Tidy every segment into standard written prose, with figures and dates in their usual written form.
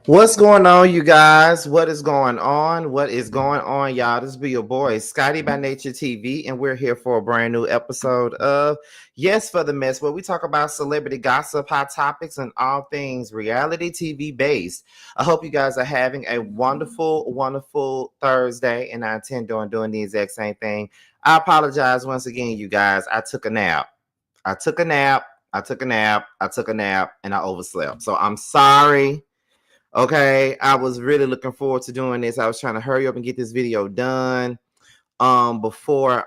What's going on, you guys? What is going on? What is going on, y'all? This be your boy, Scotty by Nature TV, and we're here for a brand new episode of Yes for the Mess, where we talk about celebrity gossip, hot topics, and all things reality TV based. I hope you guys are having a wonderful, wonderful Thursday, and I intend on doing the exact same thing. I apologize once again, you guys. I took a nap. I took a nap. I took a nap. I took a nap, and I overslept. So I'm sorry. Okay, I was really looking forward to doing this. I was trying to hurry up and get this video done before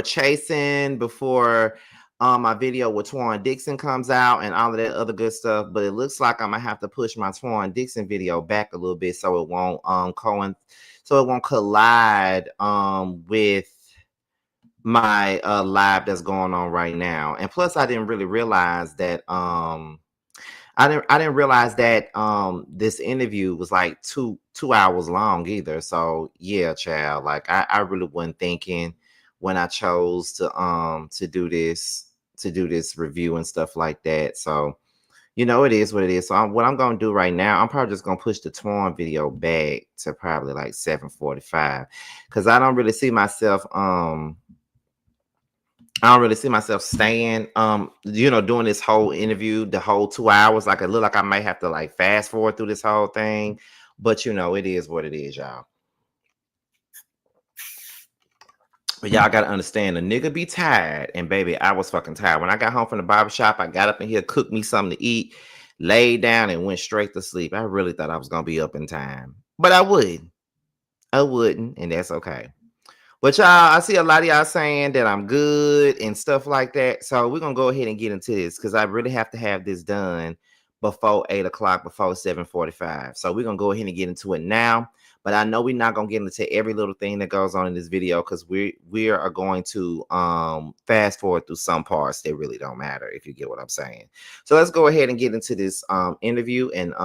chasing, before my video with Twan Dixon comes out and all of that other good stuff. But it looks like I'm gonna have to push my Twan Dixon video back a little bit so it won't collide with my live that's going on right now. And plus I didn't really realize that I didn't realize that this interview was like two hours long either. So yeah, child, like I really wasn't thinking when I chose to do this review and stuff like that. So it is what it is. So what I'm gonna do right now, I'm probably just gonna push the Torn video back to probably like 7:45 because I don't really see myself staying, doing this whole interview, the whole 2 hours. Like, it look like I might have to like fast forward through this whole thing, but it is what it is, y'all. But y'all gotta understand, the nigga be tired, and baby, I was fucking tired. When I got home from the barbershop, I got up in here, cooked me something to eat, laid down, and went straight to sleep. I really thought I was gonna be up in time, but I wouldn't, and that's okay. But y'all, I see a lot of y'all saying that I'm good and stuff like that. So we're going to go ahead and get into this because I really have to have this done before 8 o'clock, before 7:45. So we're going to go ahead and get into it now. But I know we're not going to get into every little thing that goes on in this video because we are going to fast forward through some parts that really don't matter, if you get what I'm saying. So let's go ahead and get into this interview. And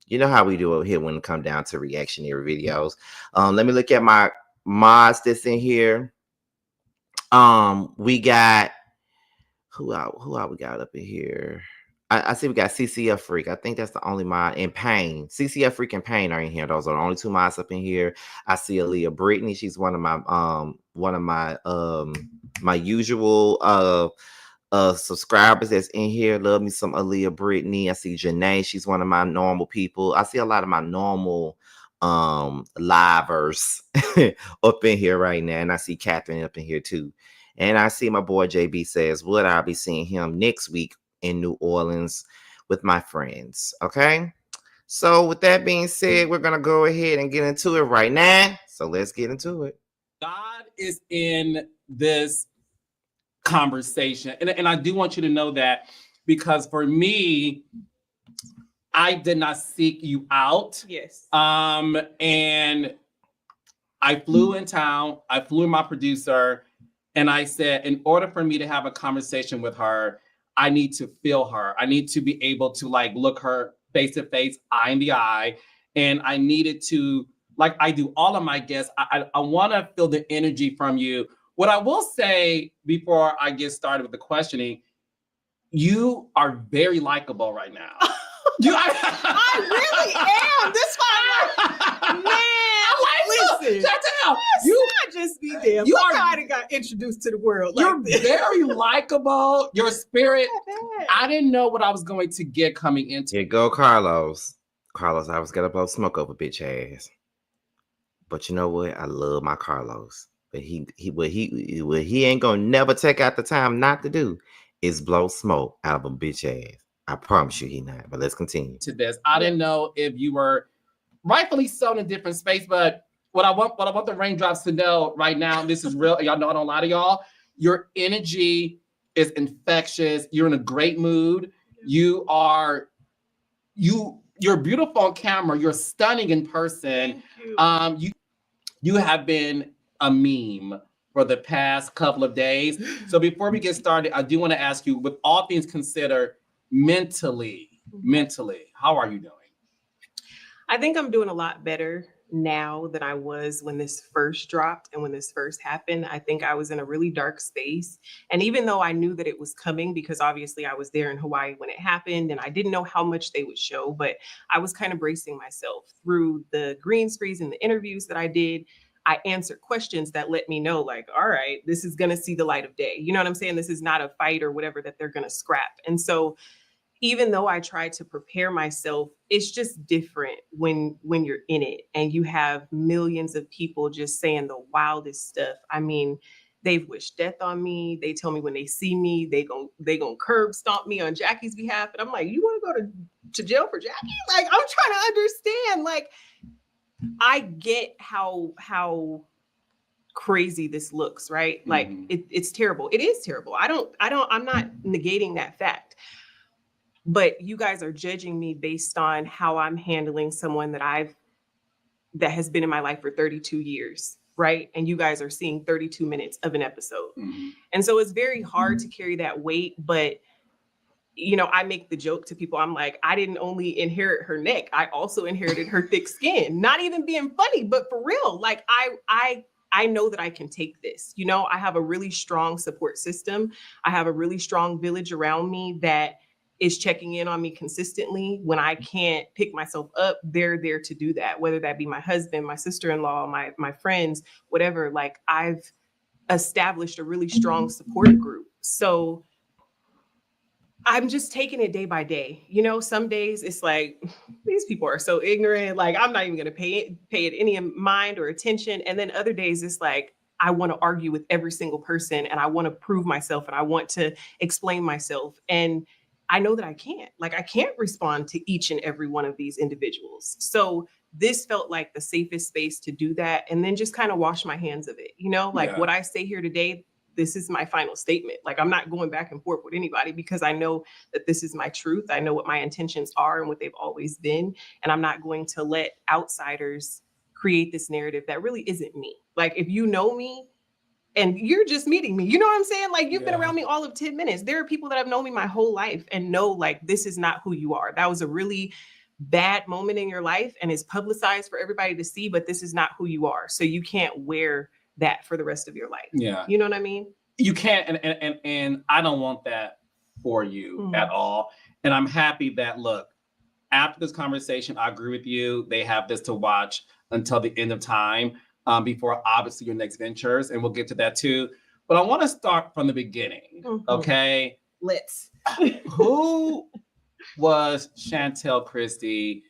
you know how we do it here when it comes down to reactionary videos. Let me look at my mods that's in here. We got who we got up in here. I see we got CCF Freak. I think that's the only mod. And Pain. CCF Freak and Pain are in here. Those are the only two mods up in here. I see Aaliyah Brittany. She's one of my my usual subscribers that's in here. Love me some Aaliyah Brittany. I see Janae. She's one of my normal people. I see a lot of my normal livers up in here right now, and I see Catherine up in here too, and I see my boy JB says would I'll be seeing him next week in New Orleans with my friends. Okay, so with that being said, we're gonna go ahead and get into it right now. So let's get into it. God is in this conversation, and I do want you to know that, because for me, I did not seek you out. Yes. And I flew in town. I flew in my producer, and I said, in order for me to have a conversation with her, I need to feel her. I need to be able to like look her face to face, eye in the eye, and I needed to, like I do all of my guests, I want to feel the energy from you. What I will say before I get started with the questioning, you are very likable right now. I really am. This one, man. Listen, Chantel, you not just be there. You Look how I got introduced to the world. You're like this. very likable. Your spirit. I didn't know what I was going to get coming into. Here go Carlos. Carlos, I was gonna blow smoke over bitch ass. But you know what? I love my Carlos. But he ain't gonna never take out the time not to do is blow smoke out of a bitch ass. I promise you he not. But let's continue. To this. I didn't know if you were rightfully so in a different space, but what I want the raindrops to know right now, this is real. Y'all know I don't lie to y'all. Your energy is infectious. You're in a great mood. You're beautiful on camera. You're stunning in person. You have been a meme for the past couple of days. So before we get started, I do want to ask you, with all things considered, mentally, how are you doing? I think I'm doing a lot better now than I was when this first dropped and when this first happened. I think I was in a really dark space. And even though I knew that it was coming, because obviously I was there in Hawaii when it happened and I didn't know how much they would show, but I was kind of bracing myself through the green screens and the interviews that I did. I answered questions that let me know, like, all right, this is going to see the light of day. You know what I'm saying? This is not a fight or whatever that they're going to scrap. And so even though I try to prepare myself, it's just different when you're in it and you have millions of people just saying the wildest stuff. I mean, they've wished death on me. They tell me when they see me, they gon' curb stomp me on Jackie's behalf. And I'm like, you want to go to jail for Jackie? Like, I'm trying to understand. Like, I get how crazy this looks, right? Like it's terrible. It is terrible. I'm not negating that fact. But you guys are judging me based on how I'm handling someone that has been in my life for 32 years, right? And you guys are seeing 32 minutes of an episode. And so it's very hard to carry that weight, but you know, I make the joke to people. I'm like, I didn't only inherit her neck, I also inherited her thick skin. Not even being funny, but for real. Like I know that I can take this. You know, I have a really strong support system. I have a really strong village around me that is checking in on me consistently. When I can't pick myself up, they're there to do that, whether that be my husband, my sister-in-law, my friends, whatever. Like, I've established a really strong support group. So I'm just taking it day by day. You know, some days it's like, these people are so ignorant. Like, I'm not even going to pay it any mind or attention. And then other days it's like, I want to argue with every single person and I want to prove myself and I want to explain myself. And I know that I can't respond to each and every one of these individuals. So this felt like the safest space to do that. And then just kind of wash my hands of it. You know, like what I say here today, this is my final statement. Like, I'm not going back and forth with anybody because I know that this is my truth. I know what my intentions are and what they've always been. And I'm not going to let outsiders create this narrative that really isn't me. Like, if you know me, and you're just meeting me, you know what I'm saying? Like, you've been around me all of 10 minutes. There are people that have known me my whole life and know, like, this is not who you are. That was a really bad moment in your life and it's publicized for everybody to see, but this is not who you are. So you can't wear that for the rest of your life. Yeah. You know what I mean? You can't. And I don't want that for you at all. And I'm happy that, look, after this conversation, I agree with you. They have this to watch until the end of time. Before obviously your next ventures, and we'll get to that too. But I want to start from the beginning, okay? Let's. Who was Chantel Christie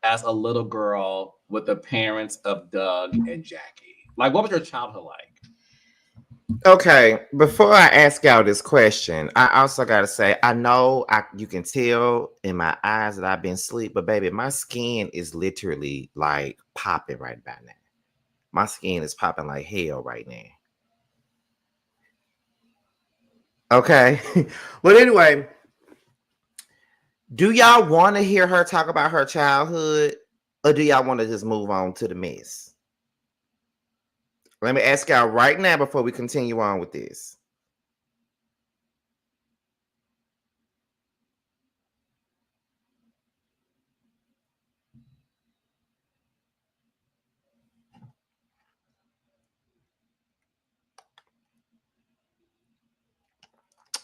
as a little girl with the parents of Doug and Jackie? Like, what was your childhood like? Okay, before I ask y'all this question, I also got to say, I know you can tell in my eyes that I've been asleep, but baby, my skin is literally like popping right about now. My skin is popping like hell right now. Okay. But anyway, do y'all want to hear her talk about her childhood or do y'all want to just move on to the mess? Let me ask y'all right now before we continue on with this.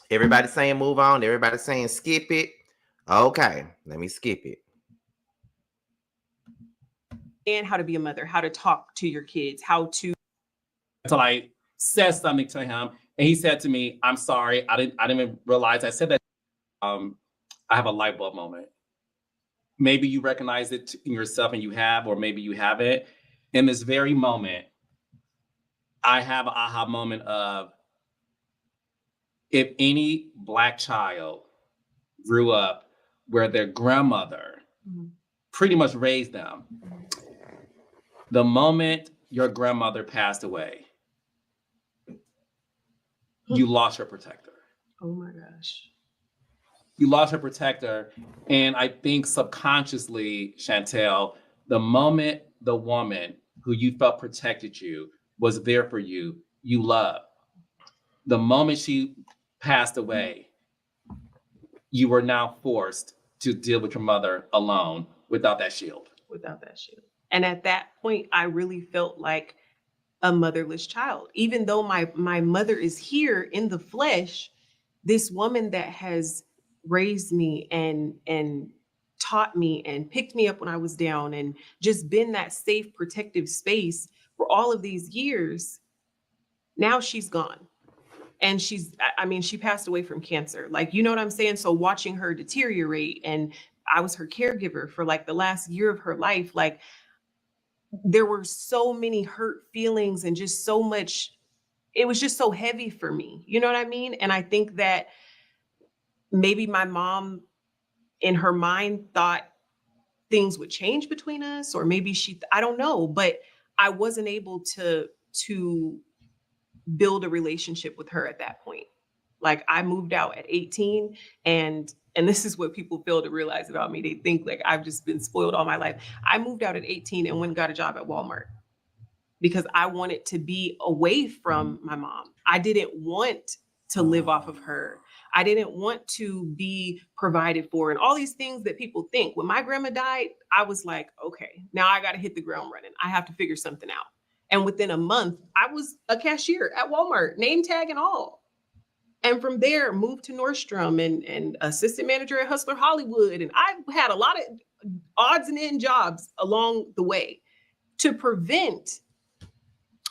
Everybody saying move on. Everybody saying skip it. Okay, let me skip it. And how to be a mother, how to talk to your kids, how to. Until I said something to him, and he said to me, "I'm sorry, I didn't even realize I said that." I have a light bulb moment. Maybe you recognize it in yourself, and you have, or maybe you haven't. In this very moment, I have an aha moment of, if any Black child grew up where their grandmother pretty much raised them, the moment your grandmother passed away, you lost your protector. Oh my gosh. You lost her protector. And I think subconsciously, Chantel, the moment the woman who you felt protected you was there for you, you loved, the moment she passed away, you were now forced to deal with your mother alone without that shield. Without that shield. And at that point, I really felt like a motherless child. Even though my mother is here in the flesh, this woman that has raised me and taught me and picked me up when I was down and just been that safe, protective space for all of these years, now she's gone. And I mean, she passed away from cancer. Like, you know what I'm saying? So watching her deteriorate, and I was her caregiver for like the last year of her life, like there were so many hurt feelings and just so much, it was just so heavy for me. You know what I mean? And I think that maybe my mom in her mind thought things would change between us, or maybe I don't know, but I wasn't able to build a relationship with her at that point. Like, I moved out at 18, and this is what people fail to realize about me. They think like I've just been spoiled all my life. I moved out at 18 and went and got a job at Walmart because I wanted to be away from my mom. I didn't want to live off of her. I didn't want to be provided for and all these things that people think. When my grandma died, I was like, okay, now I got to hit the ground running. I have to figure something out. And within a month, I was a cashier at Walmart, name tag and all. And from there, moved to Nordstrom and assistant manager at Hustler Hollywood. And I had a lot of odds and end jobs along the way to prevent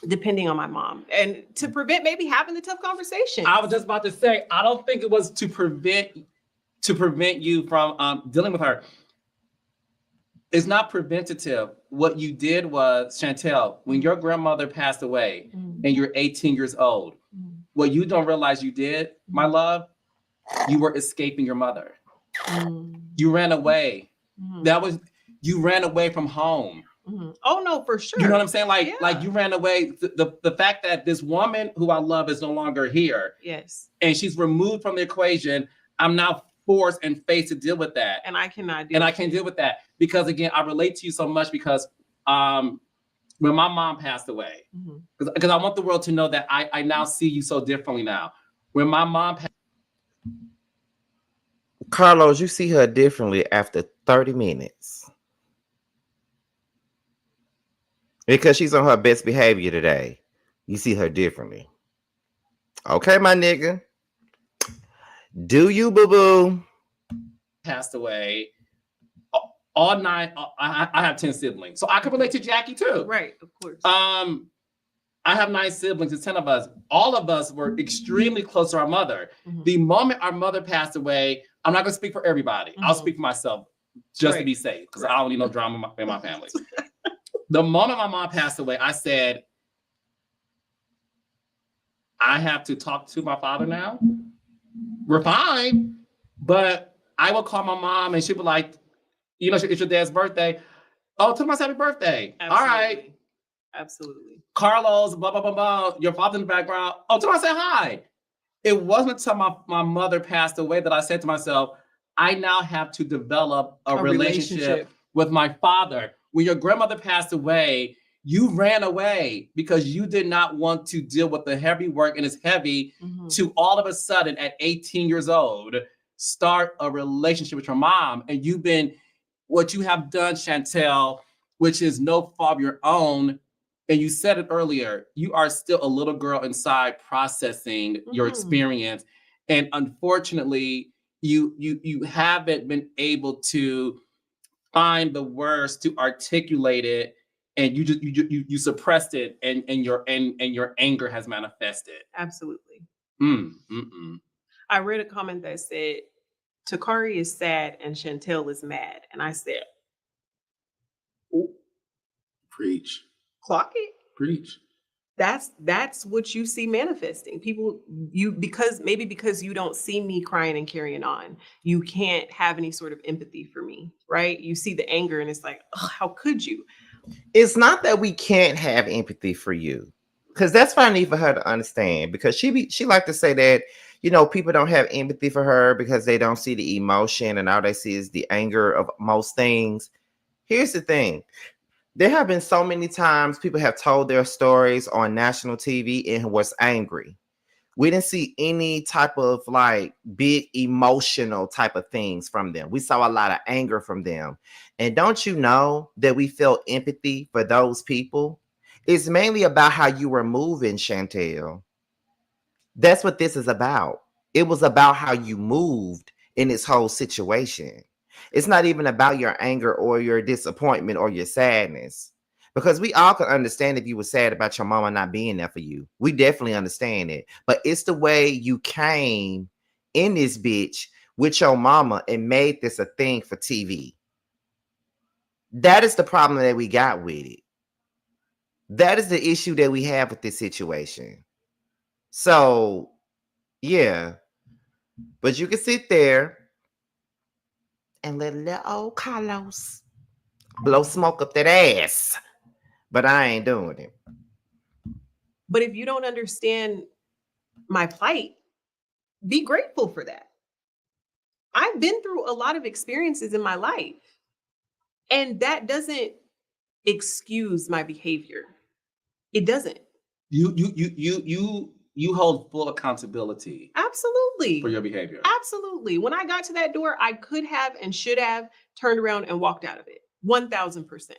depending on my mom and to prevent maybe having the tough conversation. I was just about to say, I don't think it was to prevent you from dealing with her. It's not preventative. What you did was, Chantel, when your grandmother passed away and you're 18 years old, what you don't realize you did, my love, you were escaping your mother. You ran away. You ran away from home. Oh no, for sure. You know what I'm saying? Like you ran away. The fact that this woman who I love is no longer here. Yes. And she's removed from the equation. I'm now forced and faced to deal with that. And I cannot I can't deal with that because, again, I relate to you so much because when my mom passed away, because I want the world to know that I now see you so differently now. When my mom passed, Carlos, you see her differently after 30 minutes. Because she's on her best behavior today. You see her differently. Okay, my nigga. Do you, boo-boo? Passed away. All 9, I have 10 siblings. So I can relate to Jackie too. Right, of course. I have 9 siblings, it's 10 of us. All of us were extremely close to our mother. The moment our mother passed away, I'm not gonna speak for everybody. I'll speak for myself just to be safe, because I don't need no drama in my family. The moment my mom passed away, I said, I have to talk to my father now. We're fine, but I will call my mom and she'll be like, you know, it's your dad's birthday. Oh, tell my happy birthday. Absolutely. All right. Absolutely. Carlos, blah, blah, blah, blah. Your father in the background. Oh, tell me say hi. It wasn't until my mother passed away that I said to myself, I now have to develop a relationship with my father. When your grandmother passed away, you ran away because you did not want to deal with the heavy work, and it's heavy to all of a sudden at 18 years old, start a relationship with your mom. And you've been, what you have done, Chantel, which is no fault of your own. And you said it earlier, you are still a little girl inside processing your experience. And unfortunately, you haven't been able to find the words to articulate it, and you suppressed it, and your anger has manifested. Absolutely. I read a comment that said, Takari is sad and Chantel is mad. And I said, ooh, Preach. Clock it. Preach. That's what you see manifesting. People, because you don't see me crying and carrying on, you can't have any sort of empathy for me, right? You see the anger and it's like, oh, how could you? It's not that we can't have empathy for you, because that's what I need for her to understand. Because she like to say that, you know, people don't have empathy for her because they don't see the emotion and all they see is the anger of most things. Here's the thing. There have been so many times people have told their stories on national TV and was angry. We didn't see any type of like big emotional type of things from them. We saw a lot of anger from them. And don't you know that we felt empathy for those people? It's mainly about how you were moving, Chantel. That's what this is about. It was about how you moved in this whole situation. It's not even about your anger or your disappointment or your sadness. Because we all could understand if you were sad about your mama not being there for you. We definitely understand it. But it's the way you came in this bitch with your mama and made this a thing for TV. That is the problem that we got with it. That is the issue that we have with this situation. So, yeah. But you can sit there and let little old Carlos blow smoke up that ass. But I ain't doing it. But if you don't understand my plight, be grateful for that. I've been through a lot of experiences in my life, and that doesn't excuse my behavior. It doesn't. You hold full accountability Absolutely. for your behavior. Absolutely. When I got to that door, I could have and should have turned around and walked out of it. 1000%.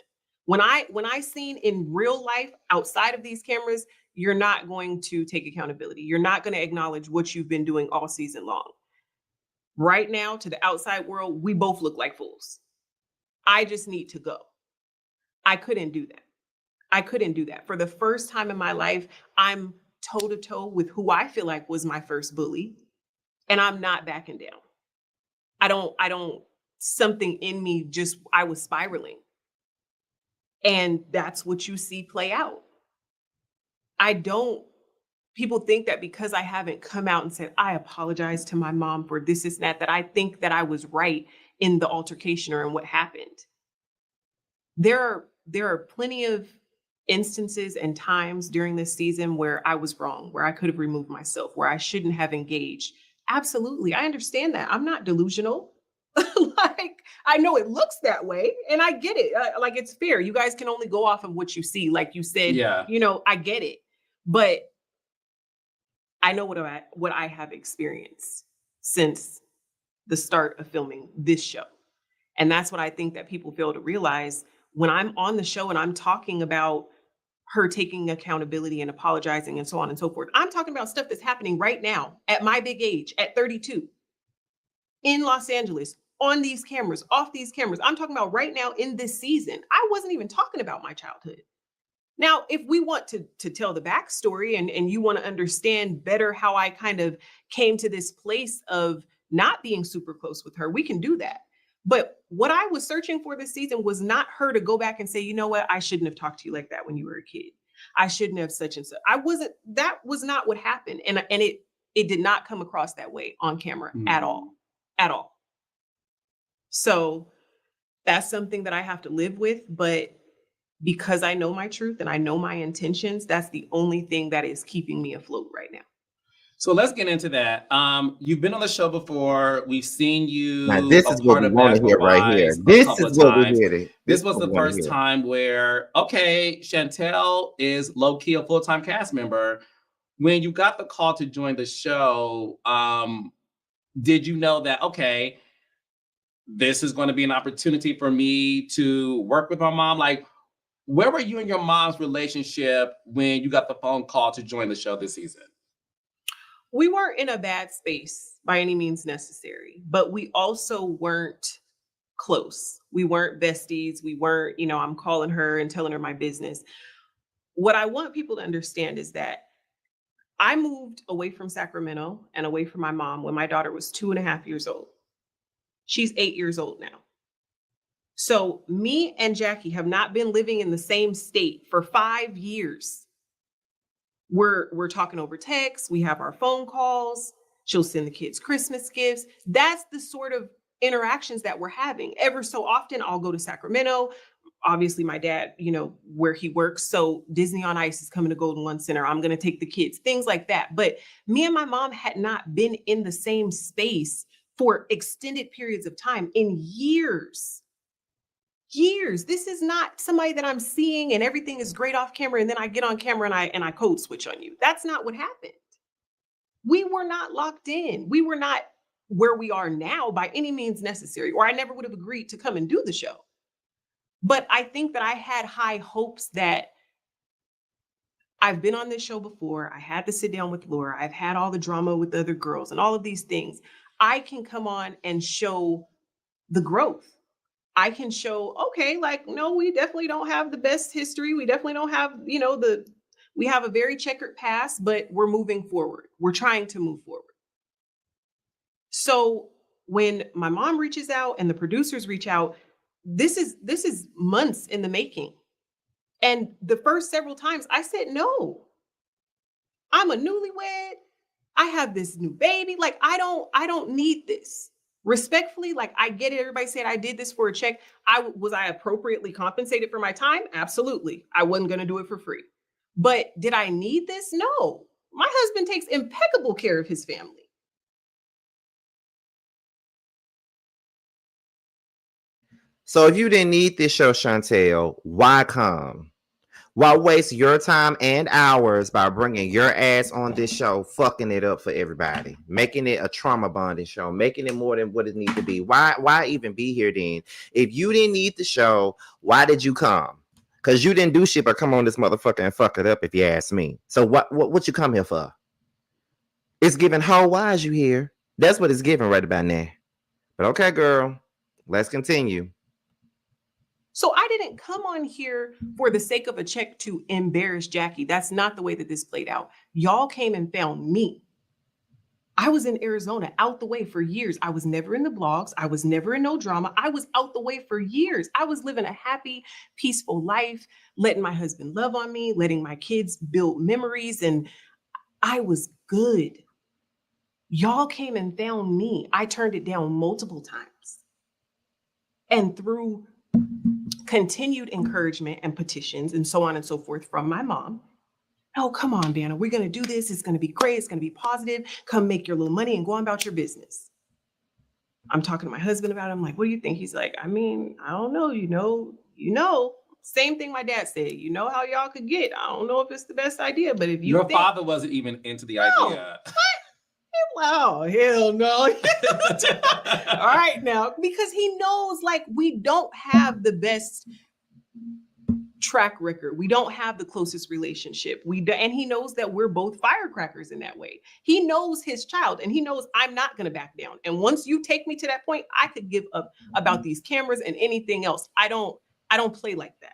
When I seen in real life outside of these cameras, you're not going to take accountability. You're not going to acknowledge what you've been doing all season long. Right now, to the outside world, we both look like fools. I just need to go. I couldn't do that. I couldn't do that. For the first time in my life, I'm toe to toe with who I feel like was my first bully, and I'm not backing down. I don't, something in me I was spiraling. And that's what you see play out. People think that because I haven't come out and said, I apologize to my mom for this, that I think that I was right in the altercation or in what happened. There are plenty of instances and times during this season where I was wrong, where I could have removed myself, where I shouldn't have engaged. Absolutely. I understand that. I'm not delusional. Like, I know it looks that way and I get it. Like, it's fair. You guys can only go off of what you see. Like you said, Yeah. I get it. But I know what I have experienced since the start of filming this show. And that's what I think that people fail to realize. When I'm on the show and I'm talking about her taking accountability and apologizing and so on and so forth, I'm talking about stuff that's happening right now at my big age, at 32, in Los Angeles, on these cameras, off these cameras. I'm talking about right now in this season. I wasn't even talking about my childhood. Now, if we want to tell the backstory and you want to understand better how I kind of came to this place of not being super close with her, we can do that. But what I was searching for this season was not her to go back and say, you know what, I shouldn't have talked to you like that when you were a kid. I shouldn't have such and such. That was not what happened. And it did not come across that way on camera at all. So that's something that I have to live with. But because I know my truth and I know my intentions, that's the only thing that is keeping me afloat right now. So let's get into that. You've been on the show before. We've seen you. Now, this is what we want to hear right here. This is what we hear. This was the first time where, okay, Chantel is low-key a full-time cast member. When you got the call to join the show, did you know that, okay, this is going to be an opportunity for me to work with my mom? Like, where were you and your mom's relationship when you got the phone call to join the show this season? We weren't in a bad space by any means necessary, but we also weren't close. We weren't besties. We weren't, I'm calling her and telling her my business. What I want people to understand is that I moved away from Sacramento and away from my mom when my daughter was 2.5 years old. She's 8 years old now. So me and Jackie have not been living in the same state for 5 years. We're talking over text. We have our phone calls. She'll send the kids Christmas gifts. That's the sort of interactions that we're having. Ever so often, I'll go to Sacramento. Obviously, my dad, where he works. So Disney on Ice is coming to Golden One Center. I'm going to take the kids, things like that. But me and my mom had not been in the same space for extended periods of time in years. This is not somebody that I'm seeing and everything is great off camera. And then I get on camera and I code switch on you. That's not what happened. We were not locked in. We were not where we are now by any means necessary, or I never would have agreed to come and do the show. But I think that I had high hopes that I've been on this show before. I had to sit down with Laura. I've had all the drama with the other girls and all of these things. I can come on and show the growth. I can show, okay, like, no, we definitely don't have the best history. We definitely don't have, we have a very checkered past, but we're moving forward. We're trying to move forward. So when my mom reaches out and the producers reach out, this is months in the making. And the first several times I said, no, I'm a newlywed. I have this new baby. Like, I don't need this. Respectfully, like, I get it. Everybody said I did this for a check. Was I appropriately compensated for my time? Absolutely. I wasn't going to do it for free. But did I need this? No. My husband takes impeccable care of his family. So if you didn't need this show, Chantel, why come? Why waste your time and hours by bringing your ass on this show, fucking it up for everybody, making it a trauma bonding show, making it more than what it needs to be? Why even be here then? If you didn't need the show, why did you come? Because you didn't do shit but come on this motherfucker and fuck it up, if you ask me. So what you come here for? It's giving hoe, why is you here? That's what it's giving right about now. But okay, girl, let's continue. So I didn't come on here for the sake of a check to embarrass Jackie. That's not the way that this played out. Y'all came and found me. I was in Arizona, out the way for years. I was never in the blogs. I was never in no drama. I was out the way for years. I was living a happy, peaceful life, letting my husband love on me, letting my kids build memories, and I was good. Y'all came and found me. I turned it down multiple times. And through continued encouragement and petitions and so on and so forth from my mom. Oh, come on, Vanna, we're going to do this. It's going to be great. It's going to be positive. Come make your little money and go on about your business. I'm talking to my husband about it. I'm like, what do you think? He's like, I mean, I don't know. You know, same thing my dad said. You know how y'all could get. I don't know if it's the best idea, but if you Your father wasn't even into the idea. Wow, hell no. All right now, because he knows, like, we don't have the best track record. We don't have the closest relationship. And he knows that we're both firecrackers in that way. He knows his child, and he knows I'm not going to back down. And once you take me to that point, I could give up about these cameras and anything else. I don't play like that.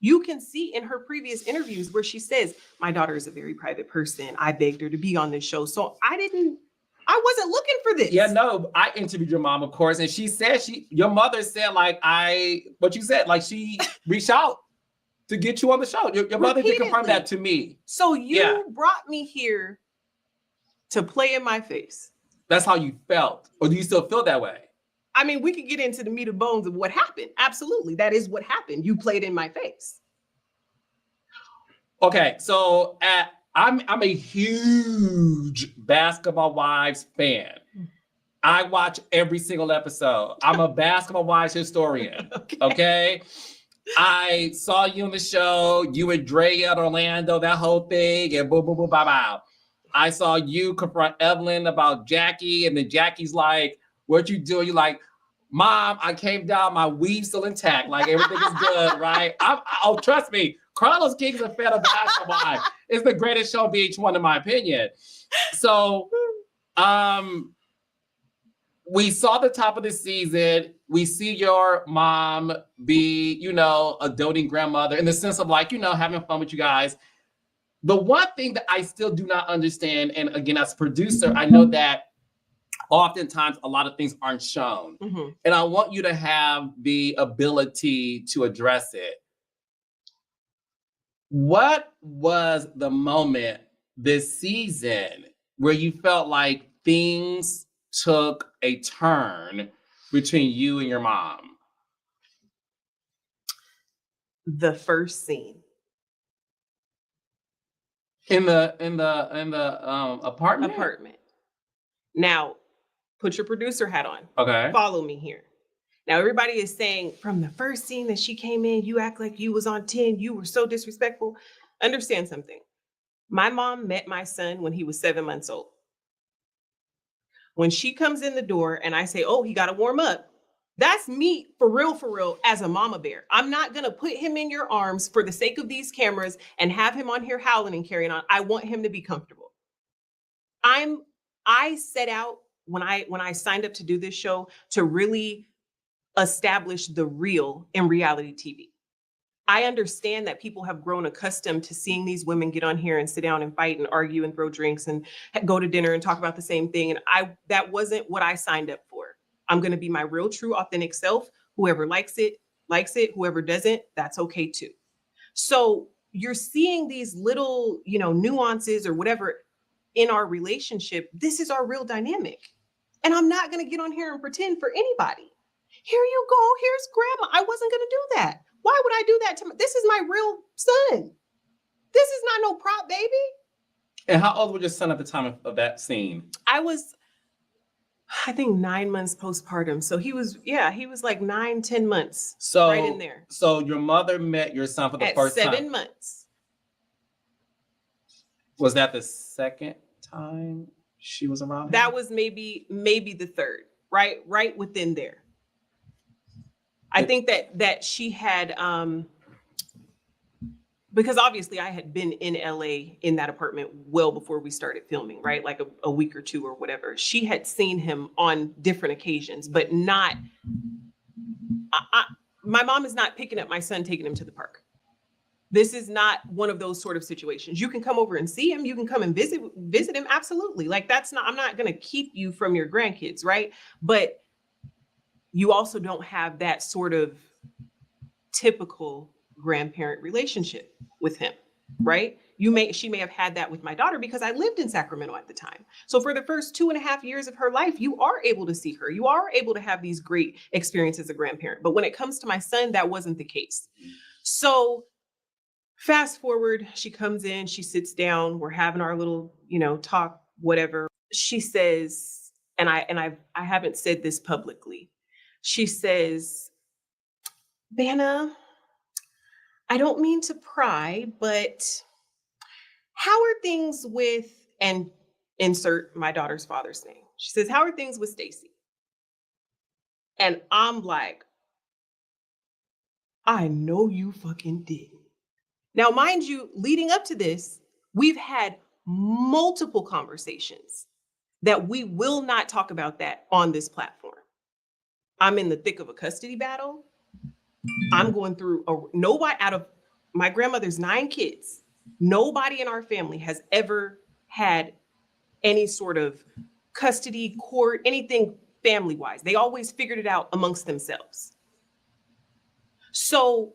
You can see in her previous interviews where she says, my daughter is a very private person. I begged her to be on this show. So I wasn't looking for this. Yeah, no, I interviewed your mom, of course. And she said, your mother said, what you said, like she reached out to get you on the show. Your mother did confirm that to me. So you brought me here to play in my face. That's how you felt. Or do you still feel that way? I mean, we could get into the meat and bones of what happened. Absolutely. That is what happened. You played in my face. Okay, so I'm a huge Basketball Wives fan. I watch every single episode. I'm a Basketball Wives historian. Okay? I saw you on the show. You and Dre at Orlando, that whole thing, and boom, boom, boom, bow, bow. I saw you confront Evelyn about Jackie, and then Jackie's like, what you doing? You're like, Mom, I came down, my weave still intact. Like, everything is good, right? Trust me, Carlos King's a fan of Basketball. It's the greatest show on VH1, in my opinion. So, we saw the top of the season. We see your mom be, a doting grandmother in the sense of, like, having fun with you guys. The one thing that I still do not understand, and again, as a producer, I know that oftentimes a lot of things aren't shown. Mm-hmm. And I want you to have the ability to address it. What was the moment this season where you felt like things took a turn between you and your mom? The first scene. In the apartment? Apartment. Now, put your producer hat on. Okay. Follow me here. Now, everybody is saying from the first scene that she came in, you act like you was on 10. You were so disrespectful. Understand something. My mom met my son when he was 7 months old. When she comes in the door and I say, oh, he got to warm up, that's me for real, as a mama bear. I'm not going to put him in your arms for the sake of these cameras and have him on here howling and carrying on. I want him to be comfortable. I set out when I signed up to do this show to really establish the real in reality TV. I understand that people have grown accustomed to seeing these women get on here and sit down and fight and argue and throw drinks and go to dinner and talk about the same thing. And that wasn't what I signed up for. I'm going to be my real, true, authentic self. Whoever likes it, likes it. Whoever doesn't, that's okay too. So you're seeing these little, nuances or whatever in our relationship. This is our real dynamic. And I'm not going to get on here and pretend for anybody. Here you go. Here's grandma. I wasn't going to do that. Why would I do that to this is my real son. This is not no prop, baby. And how old was your son at the time of that scene? I think 9 months postpartum. So he was like 9-10 months. So right in there. So your mother met your son for the first time. At 7 months. Was that the second time she was around him? That was maybe the third, right within there. I think that she had, because obviously I had been in LA in that apartment well before we started filming, right? Like a week or two or whatever. She had seen him on different occasions, but not, my mom is not picking up my son, taking him to the park. This is not one of those sort of situations. You can come over and see him. You can come and visit him. Absolutely. Like I'm not going to keep you from your grandkids, right? But you also don't have that sort of typical grandparent relationship with him, right? She may have had that with my daughter because I lived in Sacramento at the time. So for the first 2.5 years of her life, you are able to see her. You are able to have these great experiences as a grandparent. But when it comes to my son, that wasn't the case. So fast forward, she comes in, she sits down, we're having our little, talk, whatever. She says, and I haven't said this publicly. She says, Vanna, I don't mean to pry, but how are things with, and insert my daughter's father's name. She says, how are things with Stacy? And I'm like, I know you fucking didn't. Now, mind you, leading up to this, we've had multiple conversations that we will not talk about that on this platform. I'm in the thick of a custody battle. I'm going through nobody out of my grandmother's 9 kids. Nobody in our family has ever had any sort of custody, court, anything family-wise. They always figured it out amongst themselves. So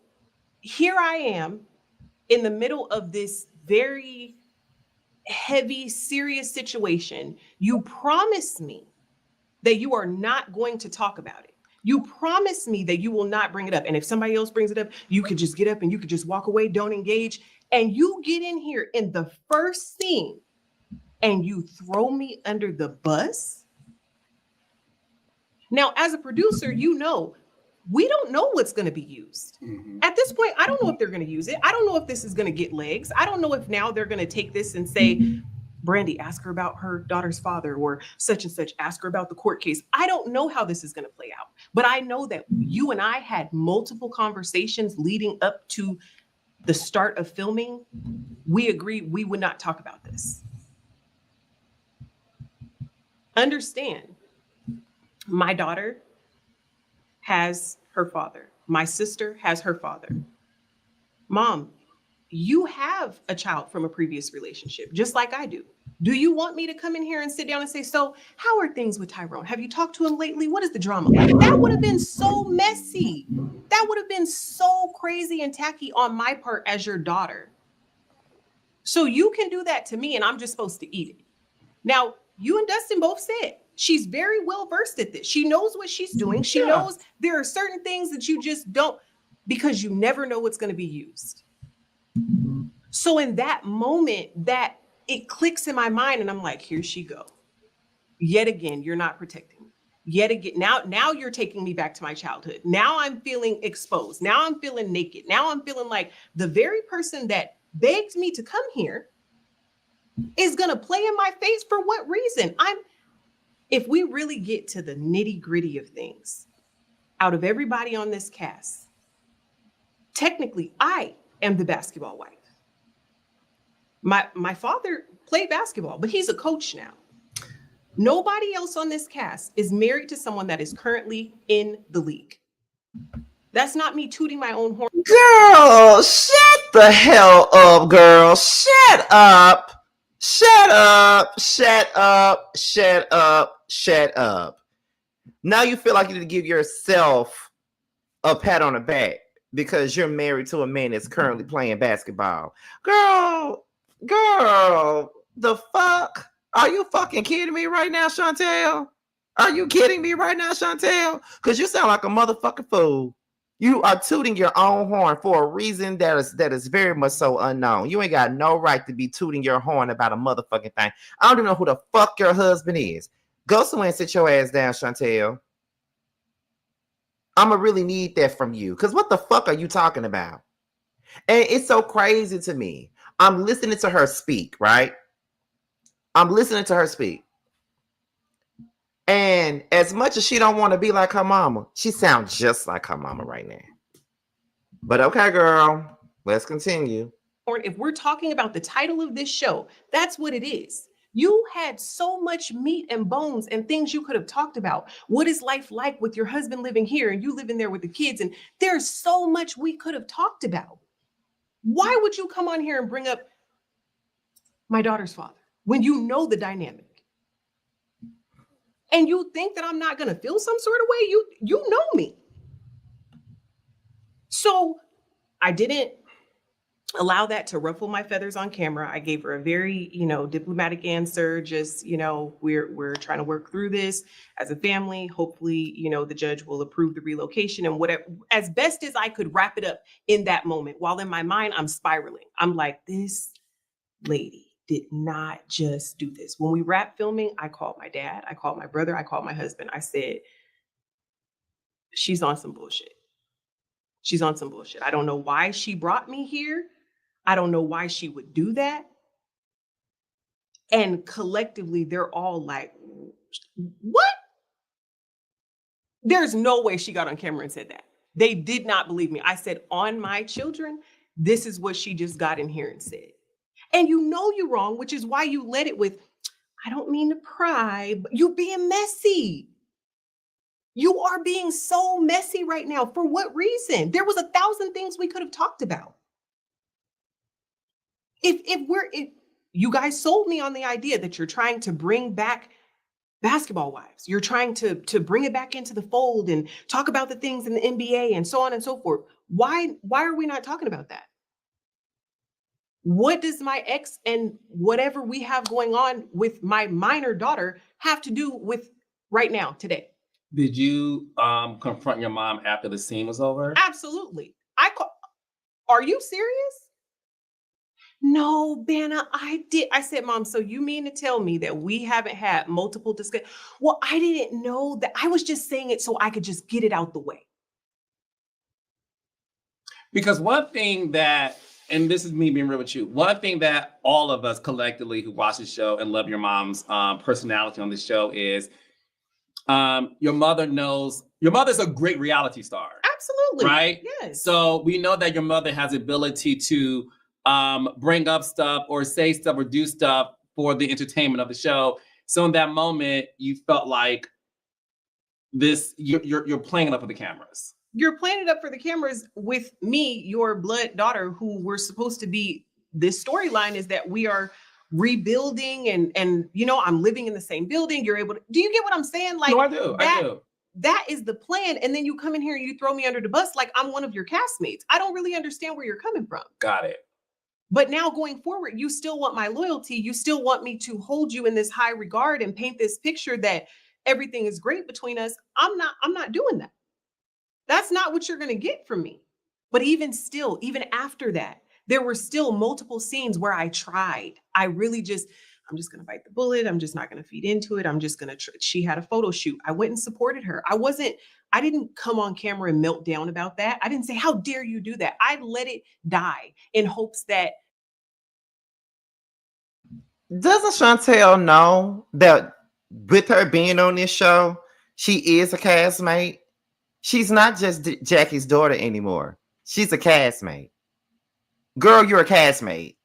here I am in the middle of this very heavy, serious situation. You promise me that you are not going to talk about it. You promise me that you will not bring it up. And if somebody else brings it up, you could just get up and you could just walk away, don't engage. And you get in here in the first scene and you throw me under the bus. Now, as a producer, we don't know what's going to be used. Mm-hmm. At this point, I don't know if they're going to use it. I don't know if this is going to get legs. I don't know if now they're going to take this and say, Brandy, ask her about her daughter's father, or such and such, ask her about the court case. I don't know how this is going to play out, but I know that you and I had multiple conversations leading up to the start of filming. We agreed we would not talk about this. Understand, my daughter has her father. My sister has her father. Mom, you have a child from a previous relationship, just like I do. Do you want me to come in here and sit down and say, so how are things with Tyrone? Have you talked to him lately? What is the drama like? That would have been so messy. That would have been so crazy and tacky on my part as your daughter. So you can do that to me and I'm just supposed to eat it. Now, you and Dustin both said she's very well versed at this. She knows what she's doing. She knows there are certain things that you just don't, because you never know what's going to be used. So in that moment, that it clicks in my mind and I'm like, here she go. Yet again, you're not protecting me. Yet again, now you're taking me back to my childhood. Now I'm feeling exposed. Now I'm feeling naked. Now I'm feeling like the very person that begged me to come here is going to play in my face for what reason? If we really get to the nitty gritty of things, out of everybody on this cast, technically I am the basketball wife. My father played basketball, but he's a coach now. Nobody else on this cast is married to someone that is currently in the league. That's not me tooting my own horn. Girl, shut the hell up, girl. Shut up. Shut up. Shut up. Shut up. Shut up. Now you feel like you need to give yourself a pat on the back because you're married to a man that's currently playing basketball. Girl, the fuck? Are you fucking kidding me right now, Chantel? Are you kidding me right now, Chantel? Because you sound like a motherfucking fool. You are tooting your own horn for a reason that is very much so unknown. You ain't got no right to be tooting your horn about a motherfucking thing. I don't even know who the fuck your husband is. Go somewhere and sit your ass down, Chantel. I'ma really need that from you. Because what the fuck are you talking about? And it's so crazy to me. I'm listening to her speak, right? I'm listening to her speak. And as much as she don't want to be like her mama, she sounds just like her mama right now. But okay, girl, let's continue. If we're talking about the title of this show, that's what it is. You had so much meat and bones and things you could have talked about. What is life like with your husband living here and you living there with the kids? And there's so much we could have talked about. Why would you come on here and bring up my daughter's father when you know the dynamic? And you think that I'm not going to feel some sort of way? You know me. So I didn't allow that to ruffle my feathers on camera. I gave her a very, diplomatic answer. Just, we're trying to work through this as a family. Hopefully, the judge will approve the relocation and whatever, as best as I could wrap it up in that moment. While in my mind, I'm spiraling. I'm like, this lady did not just do this. When we wrapped filming, I called my dad, I called my brother, I called my husband. I said, she's on some bullshit. She's on some bullshit. I don't know why she brought me here. I don't know why she would do that. And collectively, they're all like, what? There's no way she got on camera and said that. They did not believe me. I said, on my children, this is what she just got in here and said. And you know you're wrong, which is why you led it with, I don't mean to pry, but you being messy. You are being so messy right now. For what reason? There was 1,000 things we could have talked about. If you guys sold me on the idea that you're trying to bring back basketball wives, you're trying to bring it back into the fold and talk about the things in the NBA and so on and so forth. Why are we not talking about that? What does my ex and whatever we have going on with my minor daughter have to do with right now, today? Did you confront your mom after the scene was over? Absolutely. Are you serious? No, Banna, I did. I said, Mom, so you mean to tell me that we haven't had multiple discussions? Well, I didn't know that. I was just saying it so I could just get it out the way. Because one thing that, and this is me being real with you, one thing that all of us collectively who watch the show and love your mom's personality on the show is your mother's a great reality star. Absolutely. Right? Yes. So we know that your mother has the ability to bring up stuff or say stuff or do stuff for the entertainment of the show. So in that moment, you felt like this, you're playing it up for the cameras. You're playing it up for the cameras with me, your blood daughter, who we're supposed to be. This storyline is that we are rebuilding and I'm living in the same building. You're able to, do you get what I'm saying? Like, no, I do. That is the plan. And then you come in here and you throw me under the bus like I'm one of your castmates. I don't really understand where you're coming from. Got it. But now going forward, you still want my loyalty. You still want me to hold you in this high regard and paint this picture that everything is great between us. I'm not doing that. That's not what you're going to get from me. But even still, even after that, there were still multiple scenes where I tried. I'm just going to bite the bullet. I'm just not going to feed into it. I'm just going to, she had a photo shoot. I went and supported her. I didn't come on camera and melt down about that. I didn't say, how dare you do that? I let it die in hopes that Doesn't Chantel know that with her being on this show, she is a castmate? She's not just Jackie's daughter anymore. She's a castmate. Girl, you're a castmate.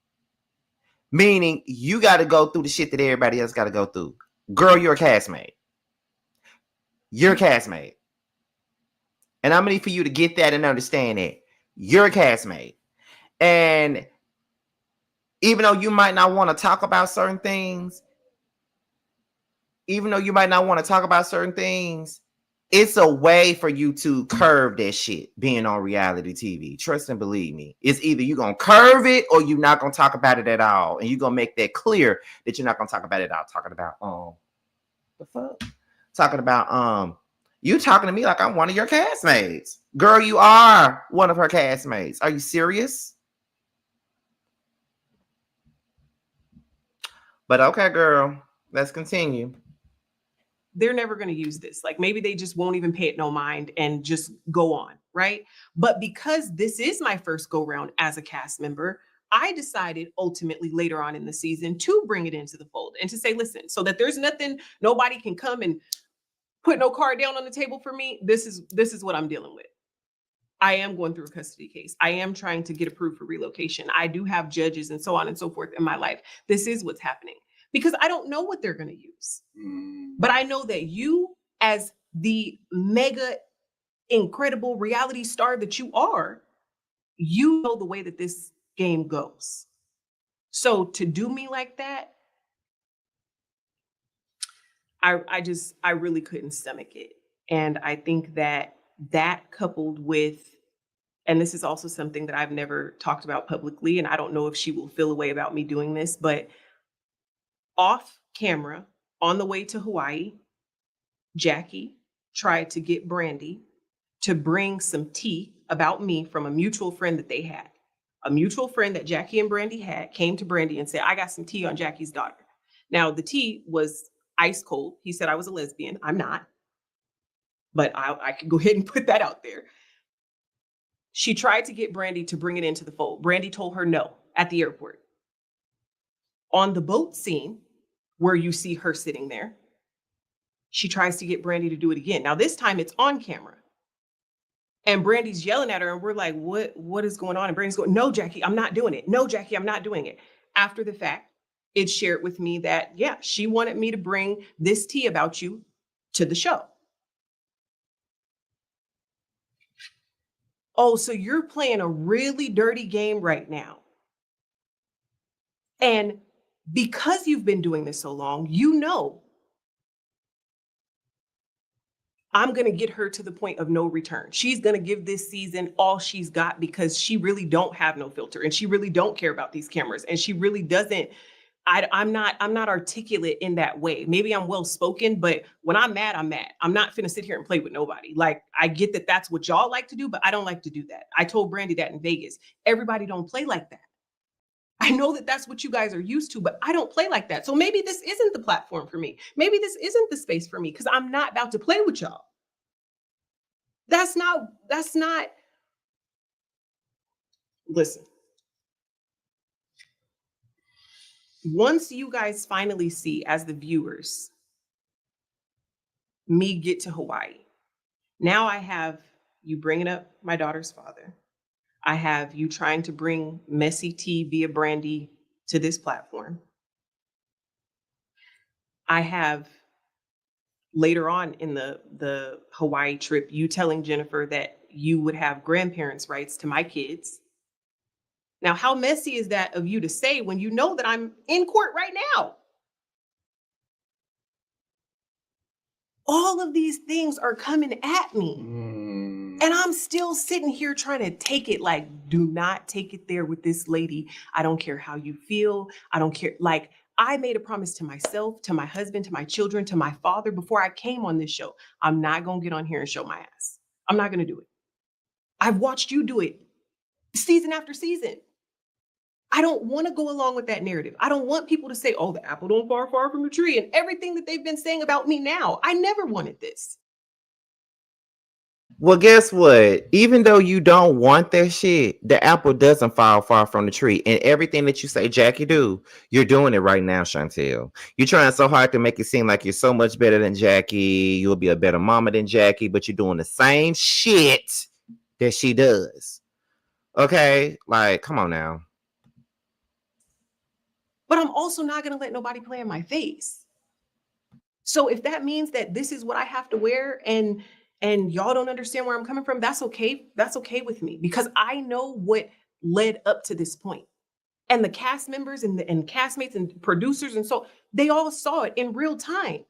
Meaning you got to go through the shit that everybody else got to go through. Girl, you're a castmate. You're a castmate. And I'm going to need for you to get that and understand that. You're a castmate. And even though you might not want to talk about certain things, it's a way for you to curve that shit being on reality TV. Trust and believe me. It's either you're going to curve it or you're not going to talk about it at all. And you're going to make that clear that you're not going to talk about it at all. Talking about, the fuck? Talking about, you talking to me like I'm one of your castmates. Girl, you are one of her castmates. Are you serious? But okay, girl, let's continue. They're never going to use this. Like maybe they just won't even pay it no mind and just go on, right? But because this is my first go round as a cast member, I decided ultimately later on in the season to bring it into the fold and to say, listen, so that there's nothing, nobody can come and put no card down on the table for me. This is what I'm dealing with. I am going through a custody case. I am trying to get approved for relocation. I do have judges and so on and so forth in my life. This is what's happening because I don't know what they're going to use. But I know that you, as the mega incredible reality star that you are, you know the way that this game goes. So to do me like that, I really couldn't stomach it. And I think that coupled with, and this is also something that I've never talked about publicly, and I don't know if she will feel a way about me doing this, but off camera, on the way to Hawaii, Jackie tried to get Brandy to bring some tea about me from a mutual friend that they had. A mutual friend that Jackie and Brandy had came to Brandy and said, I got some tea on Jackie's daughter. Now, the tea was ice cold. He said I was a lesbian. I'm not. But I could go ahead and put that out there. She tried to get Brandy to bring it into the fold. Brandy told her no at the airport. On the boat scene, where you see her sitting there, she tries to get Brandy to do it again. Now, this time it's on camera. And Brandy's yelling at her, and we're like, what is going on? And Brandy's going, no, Jackie, I'm not doing it. No, Jackie, I'm not doing it. After the fact, it shared with me that, yeah, she wanted me to bring this tea about you to the show. Oh, so you're playing a really dirty game right now. And because you've been doing this so long, you know I'm going to get her to the point of no return. She's going to give this season all she's got because she really don't have no filter and she really don't care about these cameras and she really doesn't. I'm not articulate in that way. Maybe I'm well spoken, but when I'm mad, I'm mad. I'm not finna sit here and play with nobody. Like I get that that's what y'all like to do, but I don't like to do that. I told Brandy that in Vegas. Everybody don't play like that. I know that that's what you guys are used to, but I don't play like that. So maybe this isn't the platform for me. Maybe this isn't the space for me because I'm not about to play with y'all. That's not, listen. Once you guys finally see, as the viewers, me get to Hawaii, now I have you bringing up my daughter's father. I have you trying to bring messy tea via Brandy to this platform. I have later on in the Hawaii trip, you telling Jennifer that you would have grandparents' rights to my kids. Now, how messy is that of you to say when you know that I'm in court right now? All of these things are coming at me. And I'm still sitting here trying to take it like, do not take it there with this lady. I don't care how you feel. I don't care. Like, I made a promise to myself, to my husband, to my children, to my father before I came on this show. I'm not going to get on here and show my ass. I'm not going to do it. I've watched you do it season after season. I don't want to go along with that narrative. I don't want people to say, oh, the apple don't fall far from the tree and everything that they've been saying about me now. I never wanted this. Well, guess what? Even though you don't want that shit, the apple doesn't fall far from the tree. And everything that you say, Jackie, do, you're doing it right now, Chantel. You're trying so hard to make it seem like you're so much better than Jackie. You'll be a better mama than Jackie, but you're doing the same shit that she does. Okay? Like, come on now. But I'm also not going to let nobody play in my face. So if that means that this is what I have to wear and y'all don't understand where I'm coming from, that's okay. That's okay with me because I know what led up to this point. And the cast members and castmates and producers and so they all saw it in real time.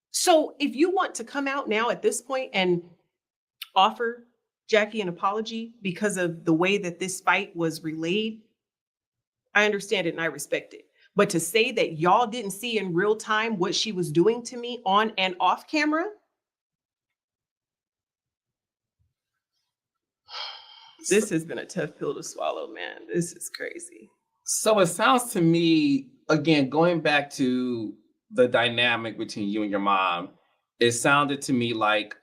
So if you want to come out now at this point and offer Jackie an apology because of the way that this fight was relayed, I understand it and I respect it. But to say that y'all didn't see in real time what she was doing to me on and off camera, this has been a tough pill to swallow, man. This is crazy. So it sounds to me, again, going back to the dynamic between you and your mom, it sounded to me like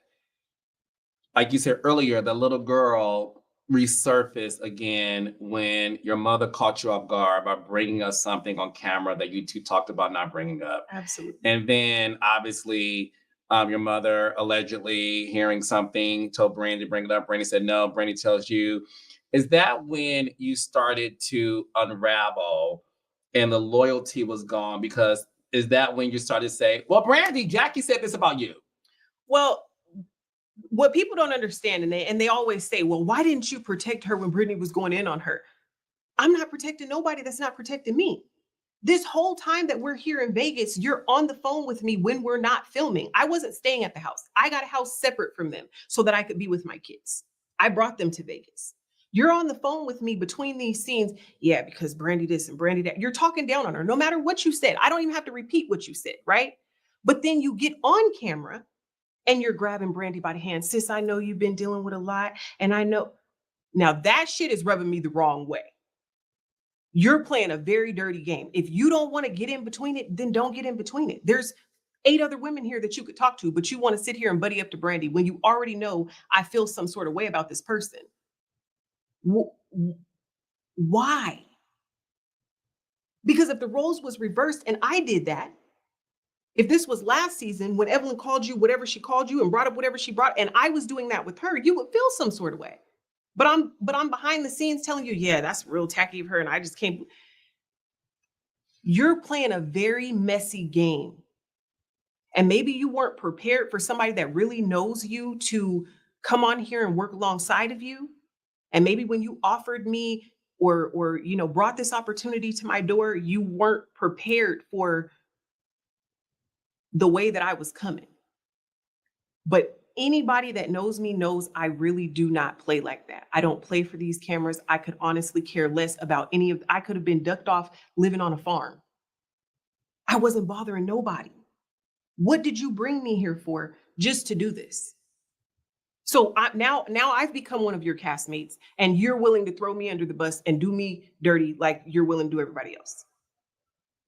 you said earlier, the little girl resurfaced again when your mother caught you off guard by bringing us something on camera that you two talked about not bringing up. Absolutely. And then obviously your mother allegedly hearing something, told Brandy to bring it up. Brandy said no. Brandy tells you. Is that when you started to unravel and the loyalty was gone? Because is that when you started to say, well, Brandy, Jackie said this about you? Well, what people don't understand, and they always say, well, why didn't you protect her when Brittany was going in on her? I'm not protecting nobody that's not protecting me. This whole time that we're here in Vegas, you're on the phone with me when we're not filming. I wasn't staying at the house. I got a house separate from them so that I could be with my kids. I brought them to Vegas. You're on the phone with me between these scenes. Yeah, because Brandy this and Brandy that. You're talking down on her no matter what you said. I don't even have to repeat what you said, right? But then you get on camera and you're grabbing Brandy by the hand. Sis, I know you've been dealing with a lot. And I know now that shit is rubbing me the wrong way. You're playing a very dirty game. If you don't want to get in between it, then don't get in between it. There's 8 other women here that you could talk to, but you want to sit here and buddy up to Brandy when you already know I feel some sort of way about this person. Why? Because if the roles was reversed and I did that, if this was last season when Evelyn called you whatever she called you and brought up whatever she brought, and I was doing that with her, you would feel some sort of way. But I'm behind the scenes telling you, yeah, that's real tacky of her, and I just can't. You're playing a very messy game. And maybe you weren't prepared for somebody that really knows you to come on here and work alongside of you. And maybe when you offered me or brought this opportunity to my door, you weren't prepared for the way that I was coming. But anybody that knows me knows I really do not play like that. I don't play for these cameras. I could honestly care less about I could have been ducked off living on a farm. I wasn't bothering nobody. What did you bring me here for just to do this? So now I've become one of your castmates and you're willing to throw me under the bus and do me dirty like you're willing to do everybody else.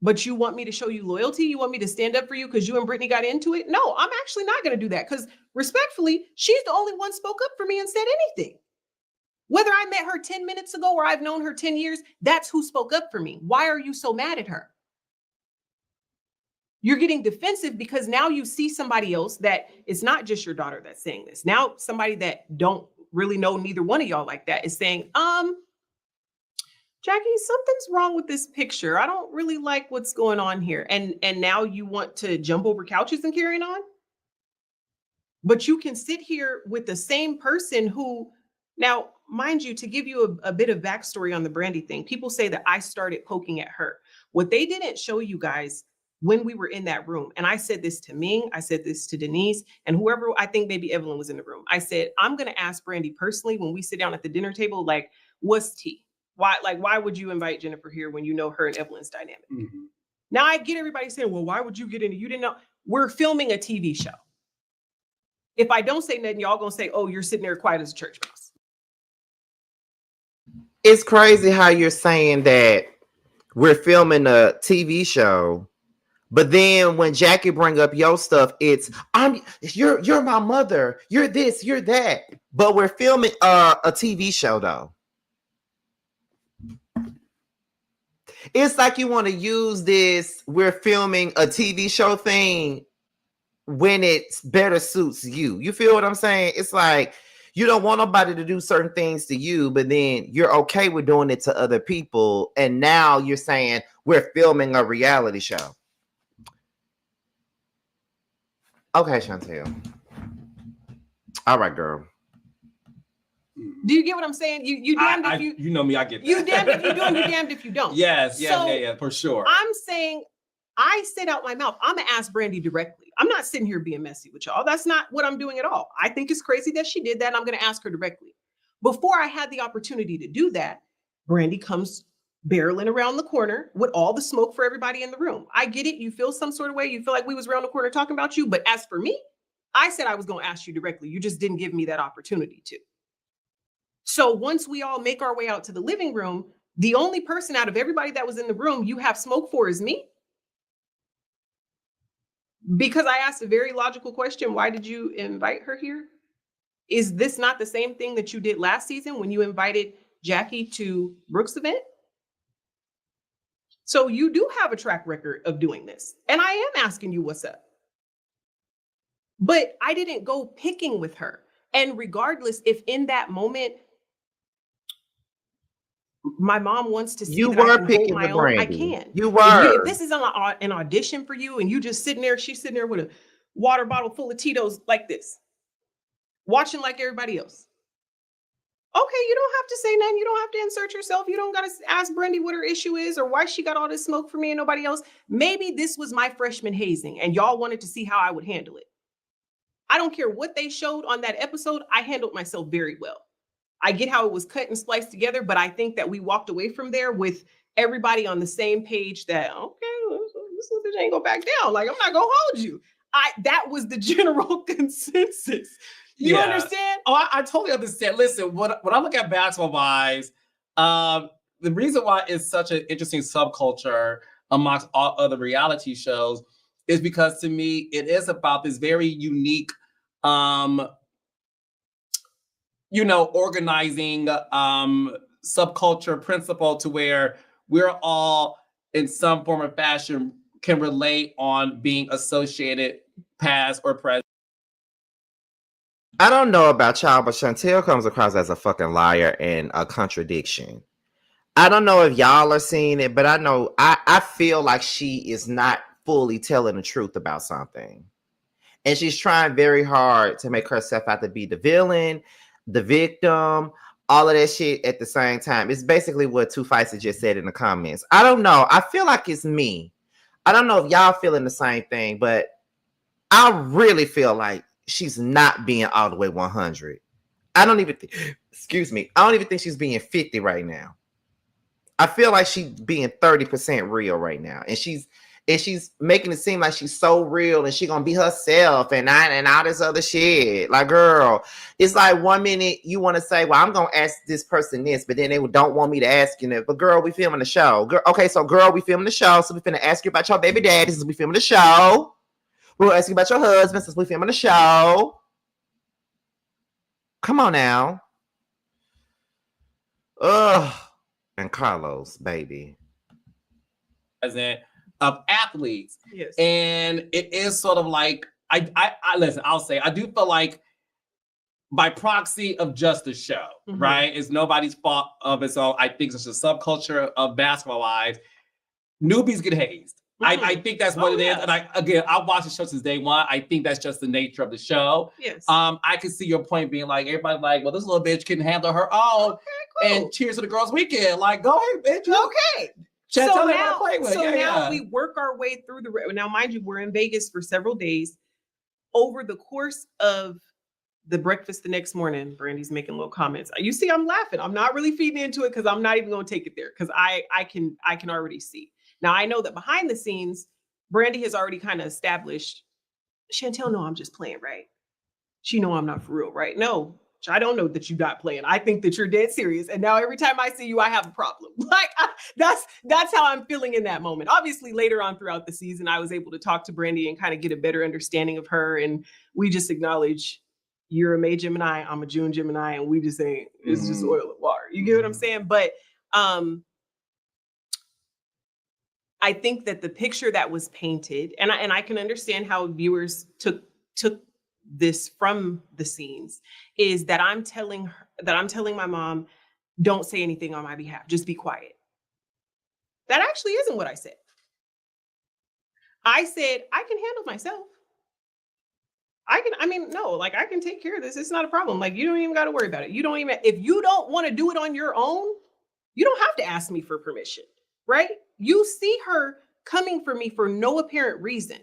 But you want me to show you loyalty? You want me to stand up for you because you and Brittany got into it? No, I'm actually not going to do that because respectfully, she's the only one spoke up for me and said anything. Whether I met her 10 minutes ago or I've known her 10 years, that's who spoke up for me. Why are you so mad at her? You're getting defensive because now you see somebody else that it's not just your daughter that's saying this. Now somebody that don't really know neither one of y'all like that is saying, Jackie, something's wrong with this picture. I don't really like what's going on here. And now you want to jump over couches and carry on? But you can sit here with the same person who, now, mind you, to give you a bit of backstory on the Brandy thing, people say that I started poking at her. What they didn't show you guys when we were in that room, and I said this to Ming, I said this to Denise, and whoever, I think maybe Evelyn was in the room. I said, I'm going to ask Brandy personally when we sit down at the dinner table, like, what's tea? Why would you invite Jennifer here when you know her and Evelyn's dynamic? Mm-hmm. Now I get everybody saying, well, why would you get into, you didn't know. We're filming a TV show. If I don't say nothing, y'all gonna say, oh, you're sitting there quiet as a church mouse. It's crazy how you're saying that we're filming a TV show, But then when Jackie bring up your stuff, it's you're my mother, you're this, you're that. But we're filming a TV show though. It's like you want to use this, we're filming a TV show thing when it better suits you. You feel what I'm saying? It's like you don't want nobody to do certain things to you, but then you're okay with doing it to other people. And now you're saying we're filming a reality show. Okay, Chantel. All right, girl. Do you get what I'm saying? You damned if you you know me, I get that. You damned if you do and you damned if you don't. Yes, yeah, for sure. I'm saying I said out my mouth, I'm gonna ask Brandy directly. I'm not sitting here being messy with y'all. That's not what I'm doing at all. I think it's crazy that she did that. And I'm gonna ask her directly. Before I had the opportunity to do that, Brandy comes barreling around the corner with all the smoke for everybody in the room. I get it. You feel some sort of way. You feel like we was around the corner talking about you. But as for me, I said I was gonna ask you directly. You just didn't give me that opportunity to. So once we all make our way out to the living room, the only person out of everybody that was in the room you have smoke for is me. Because I asked a very logical question. Why did you invite her here? Is this not the same thing that you did last season when you invited Jackie to Brooke's event? So you do have a track record of doing this. And I am asking you what's up. But I didn't go picking with her. And regardless, if in that moment, my mom wants to see you that were I can picking hold my with own, Brandy. I can. You were. If this is an audition for you and you just sitting there, she's sitting there with a water bottle full of Tito's like this, watching like everybody else. Okay, you don't have to say nothing. You don't have to insert yourself. You don't got to ask Brandy what her issue is or why she got all this smoke for me and nobody else. Maybe this was my freshman hazing and y'all wanted to see how I would handle it. I don't care what they showed on that episode. I handled myself very well. I get how it was cut and spliced together, but I think that we walked away from there with everybody on the same page that, okay, this bitch ain't go back down. Like, I'm not gonna hold you. That was the general consensus. You understand? Oh, I totally understand. Listen, when I look at basketball wives, the reason why it's such an interesting subculture amongst all other reality shows is because to me, it is about this very unique organizing subculture principle to where we're all in some form or fashion can relate on being associated past or present. I don't know about y'all, but Chantel comes across as a fucking liar and a contradiction. I don't know if y'all are seeing it, but I know I feel like she is not fully telling the truth about something. And she's trying very hard to make herself out to be the villain, the victim, all of that shit at the same time. It's basically what Two Feisty just said in the comments. I don't know. I feel like it's me. I don't know if y'all feeling the same thing, but I really feel like she's not being all the way 100. I don't even think she's being 50 right now. I feel like she's being 30% real right now. And she's making it seem like she's so real and she's gonna be herself and all this other shit. Like, girl, it's like 1 minute you want to say, well, I'm gonna ask this person this, but then they don't want me to ask you that. But girl, we filming the show. Girl, okay, so girl, we filming the show. So we finna ask you about your baby daddy since we filming the show. We'll ask you about your husband since we filming the show. Come on now. Ugh. And Carlos, baby. Of athletes. Yes. And it is sort of like, I listen, I'll say, I do feel like by proxy of just the show, right? It's nobody's fault of its own. I think it's just a subculture of basketball wives. Newbies get hazed. I think that's what it is. And I've watched the show since day one. I think that's just the nature of the show. Yes. I can see your point being like, everybody's like, well, this little bitch can handle her own. Okay, cool. And cheers to the girls' weekend. Like, go ahead, bitch. Okay. So now we work our way through now, mind you, we're in Vegas for several days. Over the course of the breakfast the next morning, Brandy's making little comments. You see, I'm laughing. I'm not really feeding into it because I'm not even going to take it there because I can already see. Now, I know that behind the scenes, Brandy has already kind of established, Chantel, no, I'm just playing, right? She know I'm not for real, right? No, I don't know that you're not playing. I think that you're dead serious. And now every time I see you, I have a problem. Like that's how I'm feeling in that moment. Obviously, later on throughout the season, I was able to talk to Brandy and kind of get a better understanding of her. And we just acknowledge you're a May Gemini, I'm a June Gemini, and we just ain't, it's just oil and water. You get what I'm saying? But I think that the picture that was painted, and I can understand how viewers took this from the scenes, is that I'm telling my mom, don't say anything on my behalf, just be quiet. That actually isn't what I said. I said, I can handle myself. I can take care of this. It's not a problem. Like, you don't even got to worry about it. If you don't want to do it on your own, you don't have to ask me for permission, right? You see her coming for me for no apparent reason.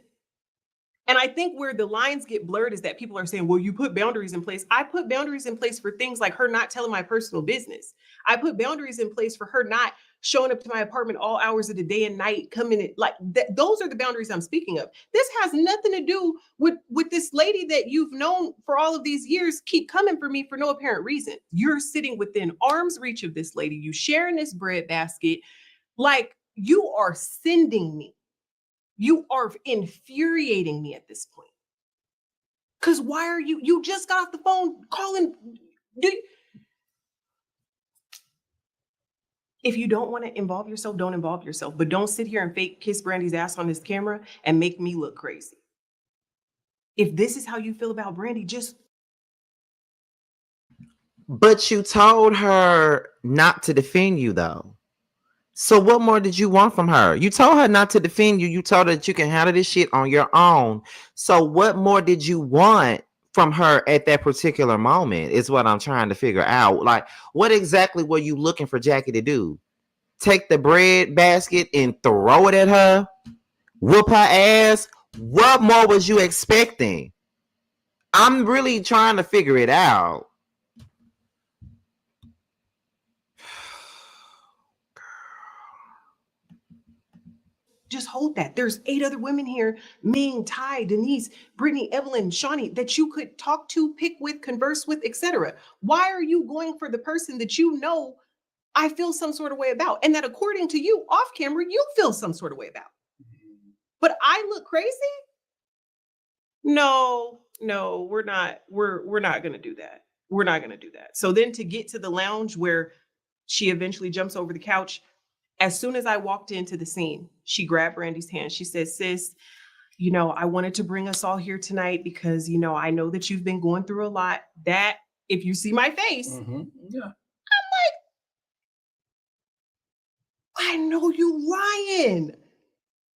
And I think where the lines get blurred is that people are saying, well, you put boundaries in place. I put boundaries in place for things like her not telling my personal business. I put boundaries in place for her not showing up to my apartment all hours of the day and night, coming in. Like, those are the boundaries I'm speaking of. This has nothing to do with this lady that you've known for all of these years keep coming for me for no apparent reason. You're sitting within arm's reach of this lady. You sharing this bread basket. Like, you are sending me. You are infuriating me at this point. Because why are you just got off the phone calling. If you don't want to involve yourself, don't involve yourself. But don't sit here and fake kiss Brandy's ass on this camera and make me look crazy. If this is how you feel about Brandy, just. But you told her not to defend you, though. So what more did you want from her? You told her not to defend you. You told her that you can handle this shit on your own. So what more did you want from her at that particular moment is what I'm trying to figure out. Like, what exactly were you looking for Jackie to do? Take the bread basket and throw it at her? Whoop her ass? What more was you expecting? I'm really trying to figure it out. Just hold that. There's 8 other women here, Ming, Ty, Denise, Brittany, Evelyn, Shawnee, that you could talk to, pick with, converse with, etc. Why are you going for the person that you know I feel some sort of way about? And that according to you, off camera, you feel some sort of way about. But I look crazy? No, we're not going to do that. We're not going to do that. So then to get to the lounge where she eventually jumps over the couch, as soon as I walked into the scene, she grabbed Brandy's hand. She said, sis, I wanted to bring us all here tonight because, I know that you've been going through a lot. That, if you see my face, Yeah. I'm like, I know you lying.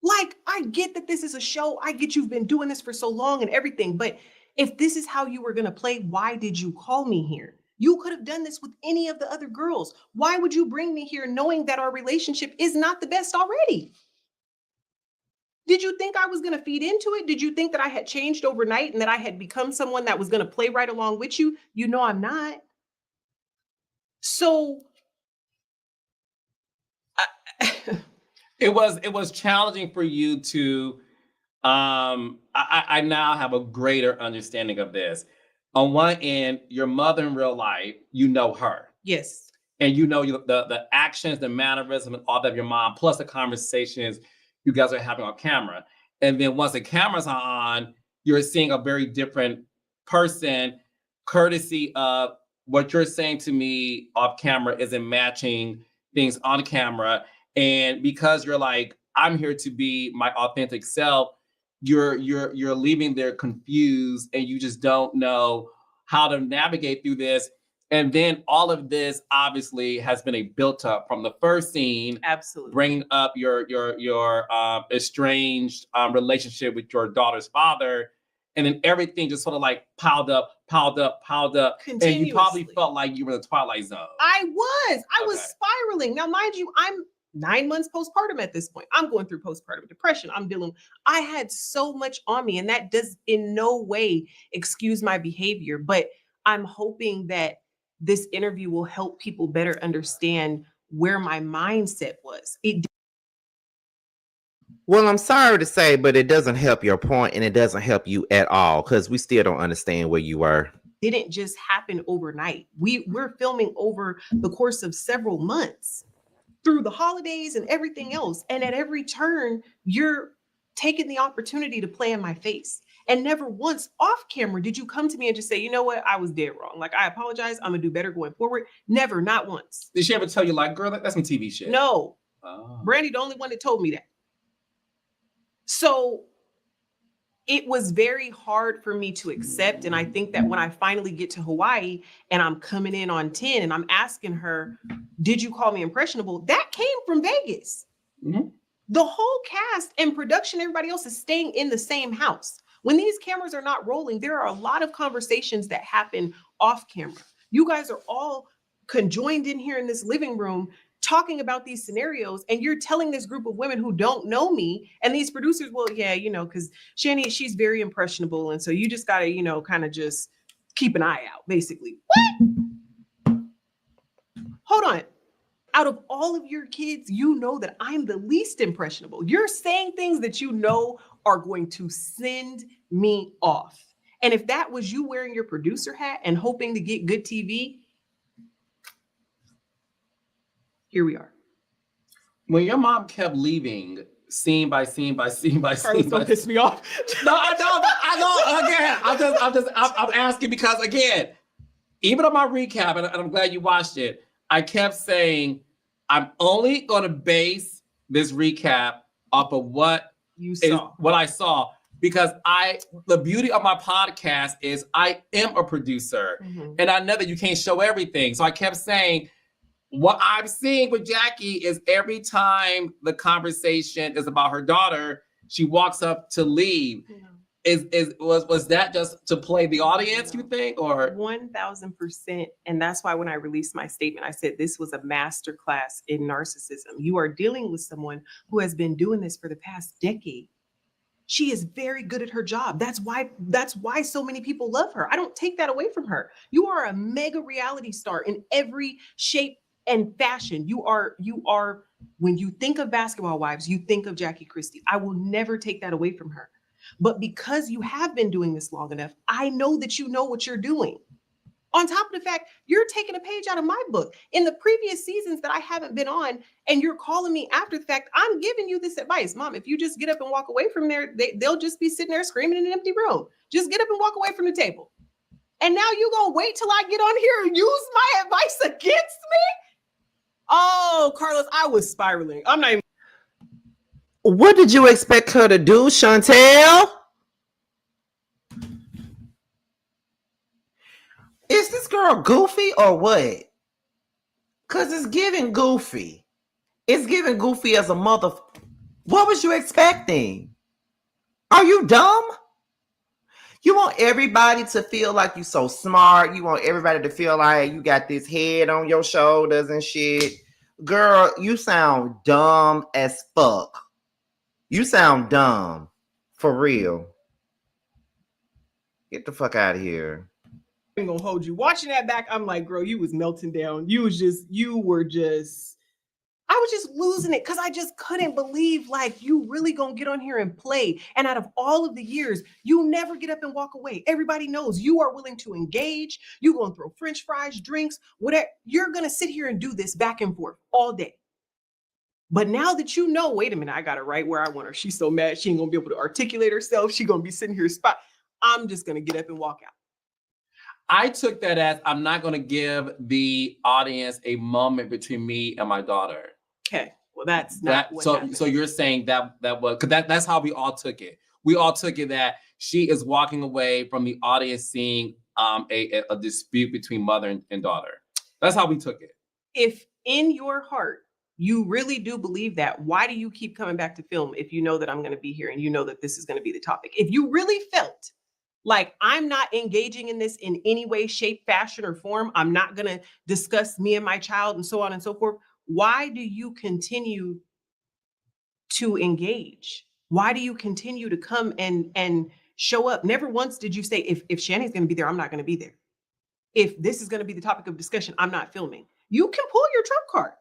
Like, I get that this is a show. I get you've been doing this for so long and everything. But if this is how you were going to play, why did you call me here? You could have done this with any of the other girls. Why would you bring me here knowing that our relationship is not the best already? Did you think I was going to feed into it? Did you think that I had changed overnight and that I had become someone that was going to play right along with you? You know I'm not. So it was challenging for you to I now have a greater understanding of this. On one end, your mother in real life, you know her. Yes. And the actions, the mannerism, and all that of your mom, plus the conversations you guys are having on camera. And then once the cameras are on, you're seeing a very different person, courtesy of what you're saying to me off camera isn't matching things on camera. And because you're like, I'm here to be my authentic self, you're leaving there confused and you just don't know how to navigate through this. And then all of this obviously has been a built up from the first scene. Absolutely. Bringing up your estranged relationship with your daughter's father. And then everything just sort of like piled up. And you probably felt like you were in the Twilight Zone. I was spiraling. Now, mind you, I'm 9 months postpartum at this point. I'm going through postpartum depression. I had so much on me, and that does in no way excuse my behavior, but I'm hoping that this interview will help people better understand where my mindset was. Well, I'm sorry to say, but it doesn't help your point and it doesn't help you at all because we still don't understand where you were. didn't just happen overnight. We're filming over the course of several months through the holidays and everything else. And at every turn, you're taking the opportunity to play in my face. And never once off camera did you come to me and just say, you know what, I was dead wrong. Like, I apologize. I'm gonna do better going forward. Never, not once. Did she ever tell you, like, girl, that's some TV shit? No. Oh. Brandy, the only one that told me that. So it was very hard for me to accept. And I think that when I finally get to Hawaii and I'm coming in on 10 and I'm asking her, did you call me impressionable? That came from Vegas. Mm-hmm. The whole cast and production, everybody else is staying in the same house. When these cameras are not rolling, there are a lot of conversations that happen off camera. You guys are all conjoined in here in this living room talking about these scenarios, and you're telling this group of women who don't know me, and these producers, well, yeah, you know, because Shani, she's very impressionable, and so you just gotta, you know, kind of just keep an eye out, basically. What? Hold on. Out of all of your kids, you know that I'm the least impressionable. You're saying things that you know are going to send me off. And if that was you wearing your producer hat and hoping to get good TV, here we are. When your mom kept leaving scene by scene by scene by Carlos, scene, don't piss me off. No, I know. Again, I'm asking because again, even on my recap, and I'm glad you watched it, I kept saying I'm only going to base this recap off of what I saw, because the beauty of my podcast is I am a producer, and I know that you can't show everything. So I kept saying, what I'm seeing with Jackie is every time the conversation is about her daughter, she walks up to leave. Was that just to play the audience, you think, or 1000%? And that's why when I released my statement, I said this was a masterclass in narcissism. You are dealing with someone who has been doing this for the past decade. She is very good at her job. That's why so many people love her. I don't take that away from her. You are a mega reality star in every shape and fashion. You are, when you think of Basketball Wives, you think of Jackie Christie. I will never take that away from her. But because you have been doing this long enough, I know that you know what you're doing. On top of the fact, you're taking a page out of my book. In the previous seasons that I haven't been on, and you're calling me after the fact, I'm giving you this advice. Mom, if you just get up and walk away from there, they'll just be sitting there screaming in an empty room. Just get up and walk away from the table. And now you're going to wait till I get on here and use my advice against me? Oh, Carlos, I was spiraling. I'm not even. What did you expect her to do, Chantel? Is this girl goofy or what? Because it's giving goofy. It's giving goofy as a mother. What was you expecting? Are you dumb? You want everybody to feel like you're so smart. You want everybody to feel like you got this head on your shoulders and shit. Girl, you sound dumb as fuck. You sound dumb. For real. Get the fuck out of here. I'm gonna hold you. Watching that back, I'm like, girl, you was melting down. I was just losing it because I just couldn't believe, like, you really gonna get on here and play. And out of all of the years, you never get up and walk away. Everybody knows you are willing to engage. You're gonna throw French fries, drinks, whatever. You're gonna sit here and do this back and forth all day. But now that you know, wait a minute, I got her right where I want her. She's so mad, she ain't gonna be able to articulate herself. She's gonna be sitting here spot. I'm just gonna get up and walk out. I took that as I'm not going to give the audience a moment between me and my daughter. Okay, well, that's not what happened. So you're saying that was, because that's how we all took it. We all took it that she is walking away from the audience seeing a dispute between mother and daughter. That's how we took it. If in your heart you really do believe that, why do you keep coming back to film if you know that I'm going to be here and you know that this is going to be the topic? If you really felt like I'm not engaging in this in any way, shape, fashion, or form, I'm not going to discuss me and my child and so on and so forth, why do you continue to engage? Why do you continue to come and show up? Never once did you say, if Shani's going to be there, I'm not going to be there. If this is going to be the topic of discussion, I'm not filming. You can pull your trump card.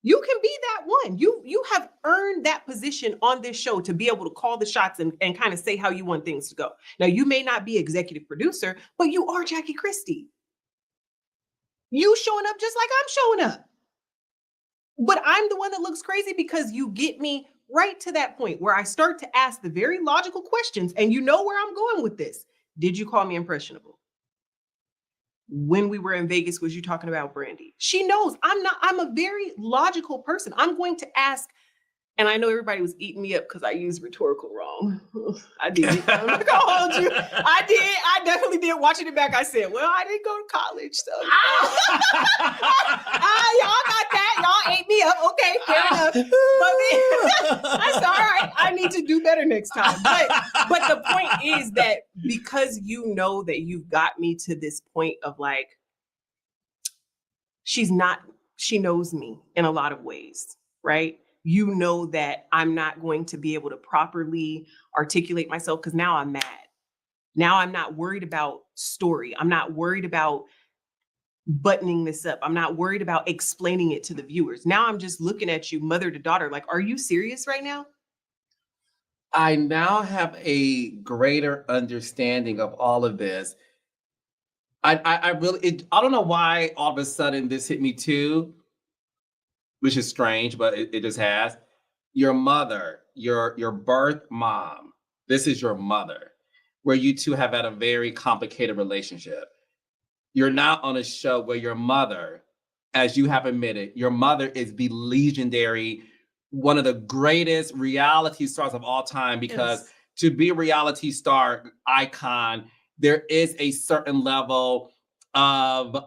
You can be that one. You have earned that position on this show to be able to call the shots and kind of say how you want things to go. Now, you may not be executive producer, but you are Jackie Christie. You showing up just like I'm showing up. But I'm the one that looks crazy because you get me right to that point where I start to ask the very logical questions, and you know where I'm going with this. Did you call me impressionable? When we were in Vegas, was you talking about Brandy? She knows I'm a very logical person. I'm going to ask, and I know everybody was eating me up because I used rhetorical wrong. I did. I'm not gonna hold you. I did. I definitely did. Watching it back, I said, well, I didn't go to college. So y'all got that. Y'all ate me up. Okay, fair enough. But I said, all right, I need to do better next time. But the point is that because you know that you've got me to this point of like, she knows me in a lot of ways, right? You know that I'm not going to be able to properly articulate myself because now I'm mad. Now I'm not worried about story. I'm not worried about buttoning this up. I'm not worried about explaining it to the viewers. Now I'm just looking at you, mother to daughter, like, are you serious right now? I now have a greater understanding of all of this. I really don't know why all of a sudden this hit me too, which is strange, but it just has. Your mother, your birth mom, this is your mother, where you two have had a very complicated relationship. You're now on a show where your mother, as you have admitted, your mother is the legendary, one of the greatest reality stars of all time, because Yes. to be a reality star icon, there is a certain level of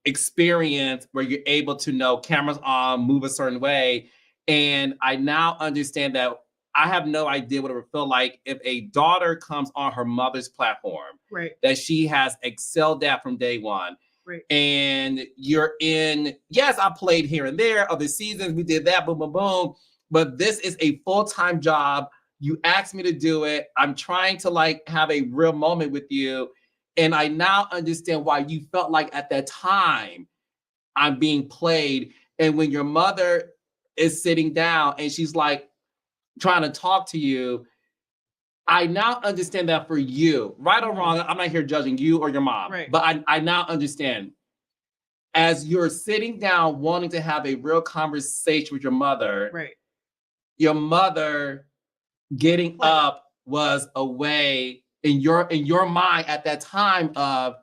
experience where you're able to know cameras on, move a certain way. And I now understand that I have no idea what it would feel like if a daughter comes on her mother's platform, Right. that she has excelled at from day one. Right. And you're in, yes, I played here and there, other seasons, we did that, boom, boom, boom. But this is a full-time job. You asked me to do it. I'm trying to like have a real moment with you. And I now understand why you felt like at that time I'm being played. And when your mother is sitting down and she's like trying to talk to you, I now understand that for you, right or wrong, I'm not here judging you or your mom, Right. but I now understand. As you're sitting down wanting to have a real conversation with your mother, Right. your mother getting up was a way in your mind at that time of,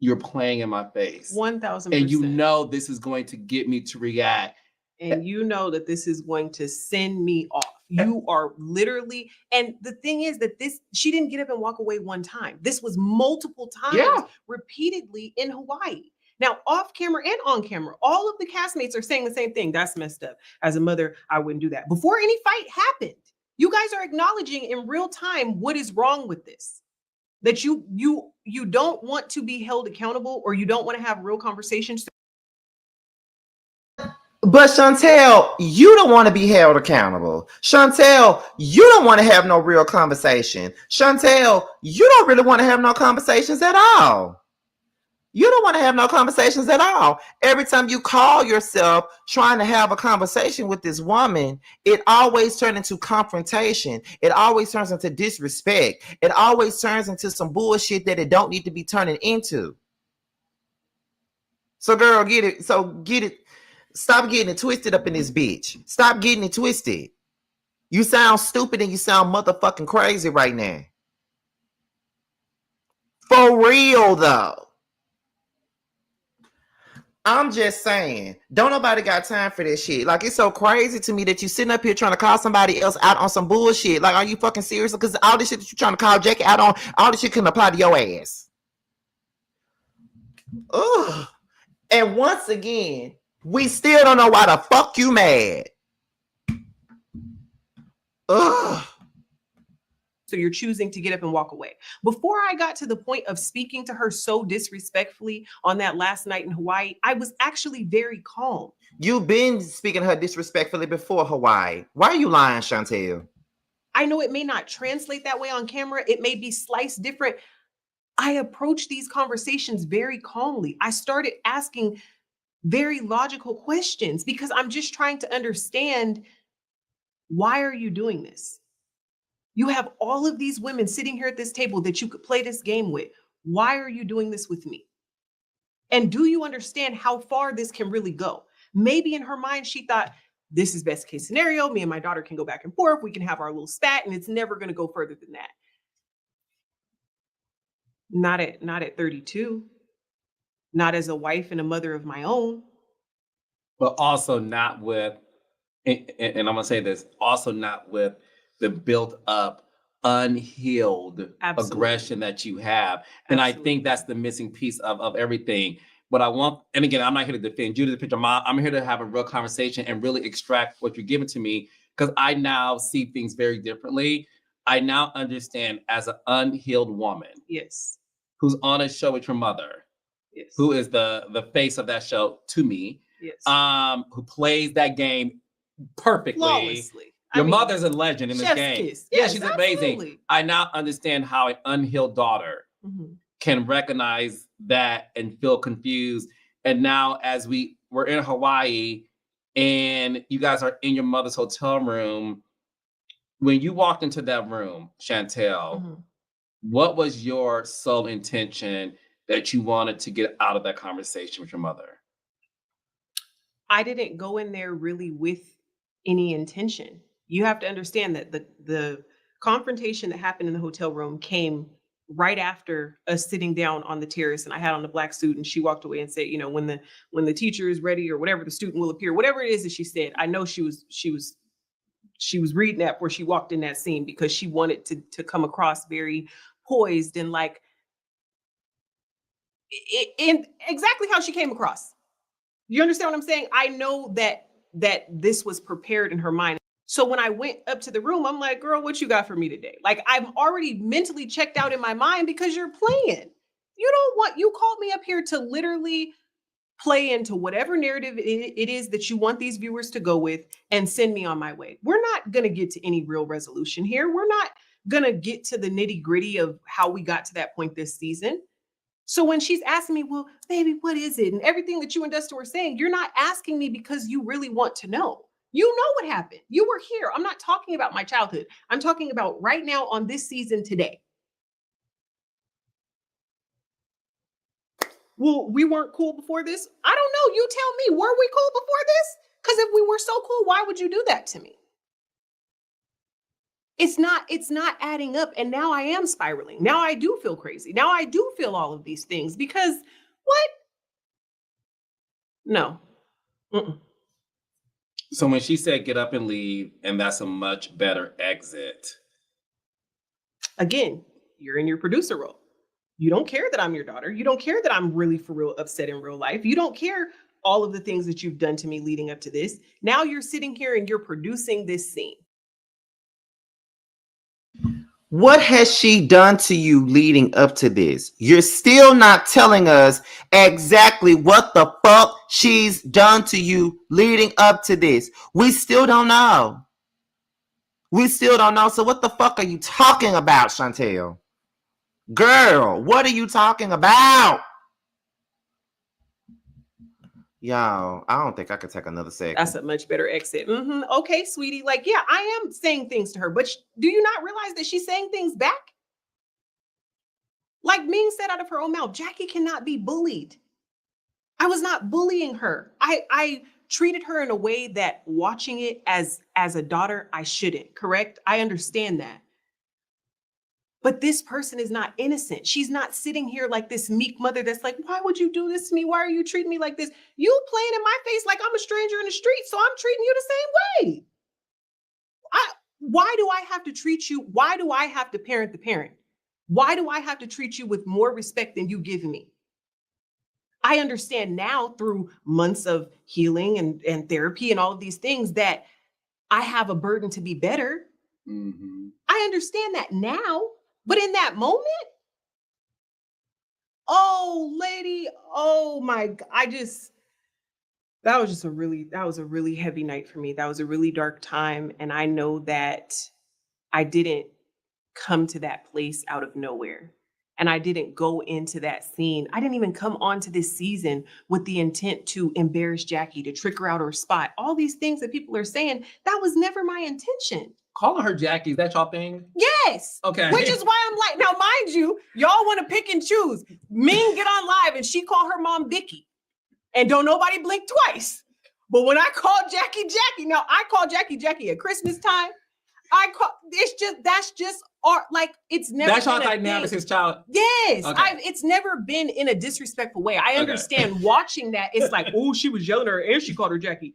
you're playing in my face. 1,000%. And you know this is going to get me to react. And you know that this is going to send me off. You are literally, and the thing is that she didn't get up and walk away one time. This was multiple times, repeatedly in Hawaii. Now, off camera and on camera, all of the castmates are saying the same thing. That's messed up. As a mother, I wouldn't do that. Before any fight happened, you guys are acknowledging in real time what is wrong with this. That you don't want to be held accountable, or you don't want to have real conversations. But Chantel, you don't want to be held accountable. Chantel, you don't want to have no real conversation. Chantel, you don't really want to have no conversations at all. You don't want to have no conversations at all. Every time you call yourself trying to have a conversation with this woman, it always turns into confrontation. It always turns into disrespect. It always turns into some bullshit that it don't need to be turning into. So girl, get it. Stop getting it twisted up in this bitch. Stop getting it twisted. You sound stupid and you sound motherfucking crazy right now. For real though. I'm just saying, don't nobody got time for this shit. Like, it's so crazy to me that you sitting up here trying to call somebody else out on some bullshit. Like, are you fucking serious? Because all this shit that you're trying to call Jackie out on, all this shit can apply to your ass. Ugh. And once again, we still don't know why the fuck you mad. Ugh. So you're choosing to get up and walk away. Before I got to the point of speaking to her so disrespectfully on that last night in Hawaii, I was actually very calm. You've been speaking to her disrespectfully before Hawaii. Why are you lying, Chantel? I know it may not translate that way on camera. It may be sliced different. I approach these conversations very calmly. I started asking very logical questions because I'm just trying to understand, why are you doing this? You have all of these women sitting here at this table that you could play this game with. Why are you doing this with me? And do you understand how far this can really go? Maybe in her mind, she thought, this is best case scenario. Me and my daughter can go back and forth. We can have our little spat, and it's never going to go further than that. Not at 32. Not as a wife and a mother of my own. But also not with, and I'm going to say this, also not with the built up, unhealed aggression that you have. And I think that's the missing piece of everything. But I want, and again, I'm not here to defend you to the picture mom. I'm here to have a real conversation and really extract what you're giving to me, because I now see things very differently. I now understand, as an unhealed woman, yes, who's on a show with your mother, yes, who is the face of that show to me, yes, who plays that game perfectly. Flawlessly. Your mother's a legend in this game. Yes, yeah, she's amazing. I now understand how an unhealed daughter can recognize that and feel confused. And now, as we're in Hawaii and you guys are in your mother's hotel room, when you walked into that room, Chantel, what was your sole intention that you wanted to get out of that conversation with your mother? I didn't go in there really with any intention. You have to understand that the confrontation that happened in the hotel room came right after us sitting down on the terrace, and I had on the black suit, and she walked away and said, when the teacher is ready, or whatever, the student will appear, whatever it is that she said. I know she was reading that before she walked in that scene, because she wanted to come across very poised and like in exactly how she came across. You understand what I'm saying? I know that this was prepared in her mind. So when I went up to the room, I'm like, girl, what you got for me today? Like, I'm already mentally checked out in my mind because you're playing. You called me up here to literally play into whatever narrative it is that you want these viewers to go with and send me on my way. We're not going to get to any real resolution here. We're not going to get to the nitty gritty of how we got to that point this season. So when she's asking me, well, baby, what is it? And everything that you and Dustin were saying, you're not asking me because you really want to know. You know what happened. You were here. I'm not talking about my childhood. I'm talking about right now on this season today. Well, we weren't cool before this. I don't know. You tell me, were we cool before this? Because if we were so cool, why would you do that to me? It's not adding up. And now I am spiraling. Now I do feel crazy. Now I do feel all of these things because what? No. Mm-mm. So when she said get up and leave, and that's a much better exit. Again, you're in your producer role. You don't care that I'm your daughter. You don't care that I'm really for real upset in real life. You don't care all of the things that you've done to me leading up to this. Now you're sitting here and you're producing this scene. What has she done to you leading up to this? You're still not telling us exactly what the fuck she's done to you leading up to this. We still don't know. We still don't know. So what the fuck are you talking about, Chantel? Girl, what are you talking about? Y'all, I don't think I could take another second. That's a much better exit. Okay, sweetie. Like, yeah, I am saying things to her, but do you not realize that she's saying things back? Like being said out of her own mouth, Jackie cannot be bullied. I was not bullying her. I treated her in a way that, watching it as a daughter, I shouldn't, correct? I understand that. But this person is not innocent. She's not sitting here like this meek mother that's like, why would you do this to me? Why are you treating me like this? You playing in my face like I'm a stranger in the street, so I'm treating you the same way. Why do I have to treat you? Why do I have to parent the parent? Why do I have to treat you with more respect than you give me? I understand now through months of healing and therapy and all of these things that I have a burden to be better. I understand that now. But in that moment, oh, lady, oh my God, that was a really heavy night for me. That was a really dark time. And I know that I didn't come to that place out of nowhere. And I didn't go into that scene. I didn't even come onto this season with the intent to embarrass Jackie, to trick her out or spot. All these things that people are saying, that was never my intention. Calling her Jackie, is that y'all thing? Yes. Okay. Which is why I'm like, now mind you, y'all want to pick and choose. Ming get on live and she call her mom Vicky. And don't nobody blink twice. But when I call Jackie, now I call Jackie at Christmas time. That's just art. Like, it's never. That's y'all dynamic since child. Yes. Okay. It's never been in a disrespectful way. I understand watching that. It's like, oh, she was yelling at her and she called her Jackie.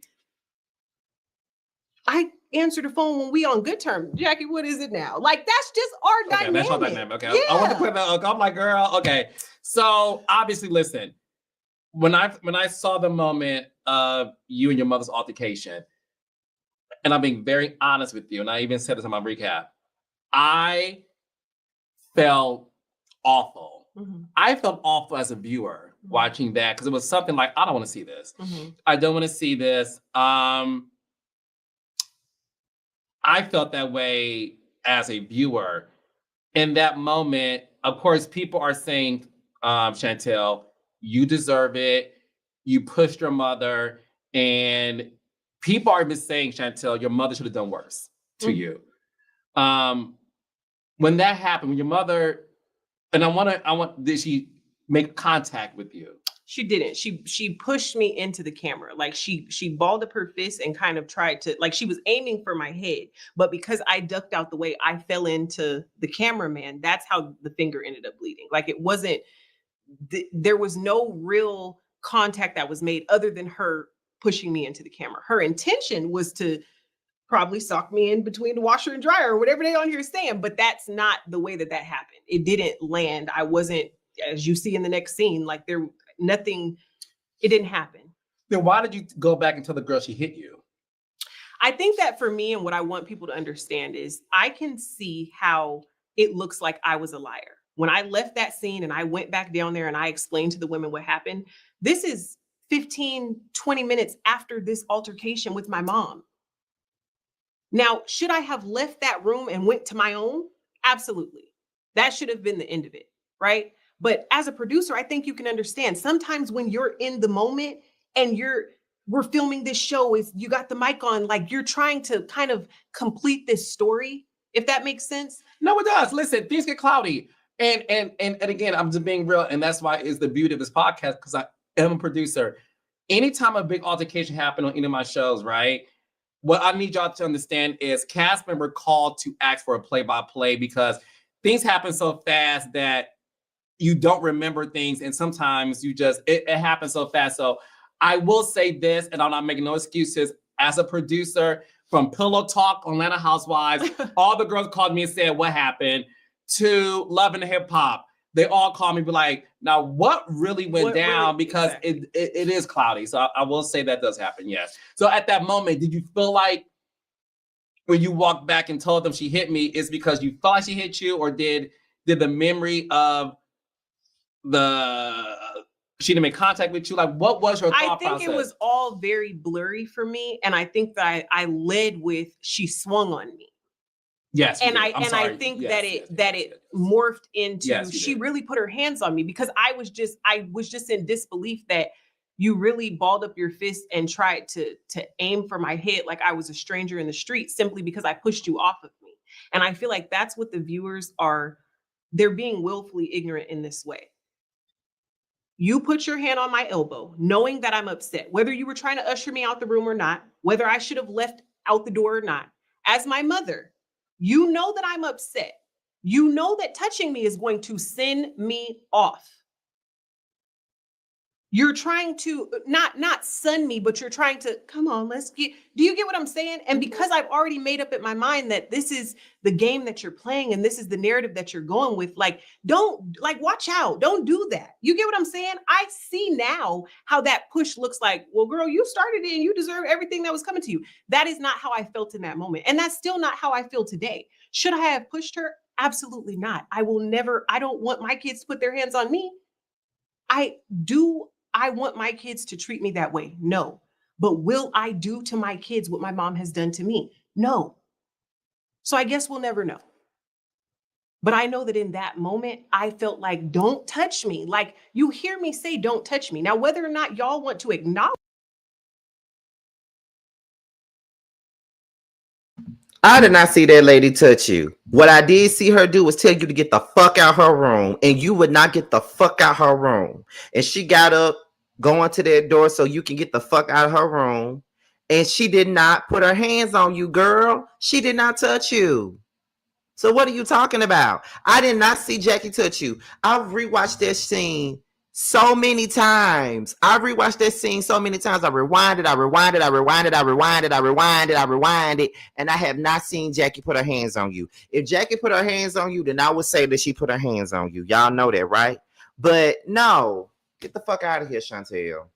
I answer the phone when we on good terms. Jackie, what is it now? Like, that's just our dynamic. That's our dynamic. Okay. Yeah. I want to put that. I'm like, girl. Okay. So obviously, listen. When I saw the moment of you and your mother's altercation, and I'm being very honest with you, and I even said this in my recap, I felt awful. Mm-hmm. I felt awful as a viewer watching that because it was something like, I don't want to see this. Mm-hmm. I don't want to see this. I felt that way as a viewer. In that moment, of course, people are saying, Chantel, you deserve it. You pushed your mother. And people are even saying, Chantel, your mother should have done worse to you. When that happened, when your mother, and did she make contact with you? She didn't. She pushed me into the camera. Like she balled up her fist and kind of tried to, like she was aiming for my head. But because I ducked out the way, I fell into the cameraman. That's how the finger ended up bleeding. Like it wasn't, there was no real contact that was made other than her pushing me into the camera. Her intention was to probably sock me in between the washer and dryer or whatever they on here saying, but that's not the way that happened. It didn't land. I wasn't, as you see in the next scene, like it didn't happen. Then why did you go back and tell the girl she hit you? I think that for me, and what I want people to understand is I can see how it looks like I was a liar. When I left that scene and I went back down there and I explained to the women what happened, this is 15, 20 minutes after this altercation with my mom. Now, should I have left that room and went to my own? Absolutely. That should have been the end of it, right? But as a producer, I think you can understand sometimes when you're in the moment and we're filming this show, you got the mic on, like you're trying to kind of complete this story, if that makes sense. No, it does. Listen, things get cloudy. And again, I'm just being real. And that's why it's the beauty of this podcast, because I am a producer. Anytime a big altercation happened on any of my shows, right? What I need y'all to understand is cast member called to ask for a play-by-play because things happen so fast that you don't remember things. And sometimes it happens so fast. So I will say this, and I'm not making no excuses. As a producer from Pillow Talk, Atlanta Housewives, all the girls called me and said, what happened? To Love and Hip Hop. They all call me, be like, now what really went down? Because exactly. it is cloudy. So I will say that does happen, yes. So at that moment, did you feel like when you walked back and told them she hit me, is because you thought she hit you, or did the memory of she didn't make contact with you? Like, what was her thought process? I think it was all very blurry for me. And I think that I led with, she swung on me. Yes, and I think that it morphed into she really put her hands on me because I was just in disbelief that you really balled up your fist and tried to aim for my head like I was a stranger in the street simply because I pushed you off of me. And I feel like that's what the viewers are. They're being willfully ignorant in this way. You put your hand on my elbow, knowing that I'm upset, whether you were trying to usher me out the room or not, whether I should have left out the door or not. As my mother, you know that I'm upset. You know that touching me is going to send me off. You're trying to not sun me, but you're trying to, come on, do you get what I'm saying? And because I've already made up in my mind that this is the game that you're playing and this is the narrative that you're going with, watch out. Don't do that. You get what I'm saying? I see now how that push looks like, well, girl, you started it and you deserve everything that was coming to you. That is not how I felt in that moment. And that's still not how I feel today. Should I have pushed her? Absolutely not. I don't want my kids to put their hands on me. I want my kids to treat me that way. No. But will I do to my kids what my mom has done to me? No. So I guess we'll never know. But I know that in that moment, I felt like, don't touch me. Like, you hear me say, don't touch me. Now, whether or not y'all want to acknowledge, I did not see that lady touch you. What I did see her do was tell you to get the fuck out her room, and you would not get the fuck out her room. And she got up, going to that door so you can get the fuck out of her room. And she did not put her hands on you, girl. She did not touch you. So what are you talking about? I did not see Jackie touch you. I've rewatched that scene so many times. I rewatched that scene so many times. I rewinded, and I have not seen Jackie put her hands on you. If Jackie put her hands on you, then I would say that she put her hands on you. Y'all know that, right? But no, get the fuck out of here, Chantel.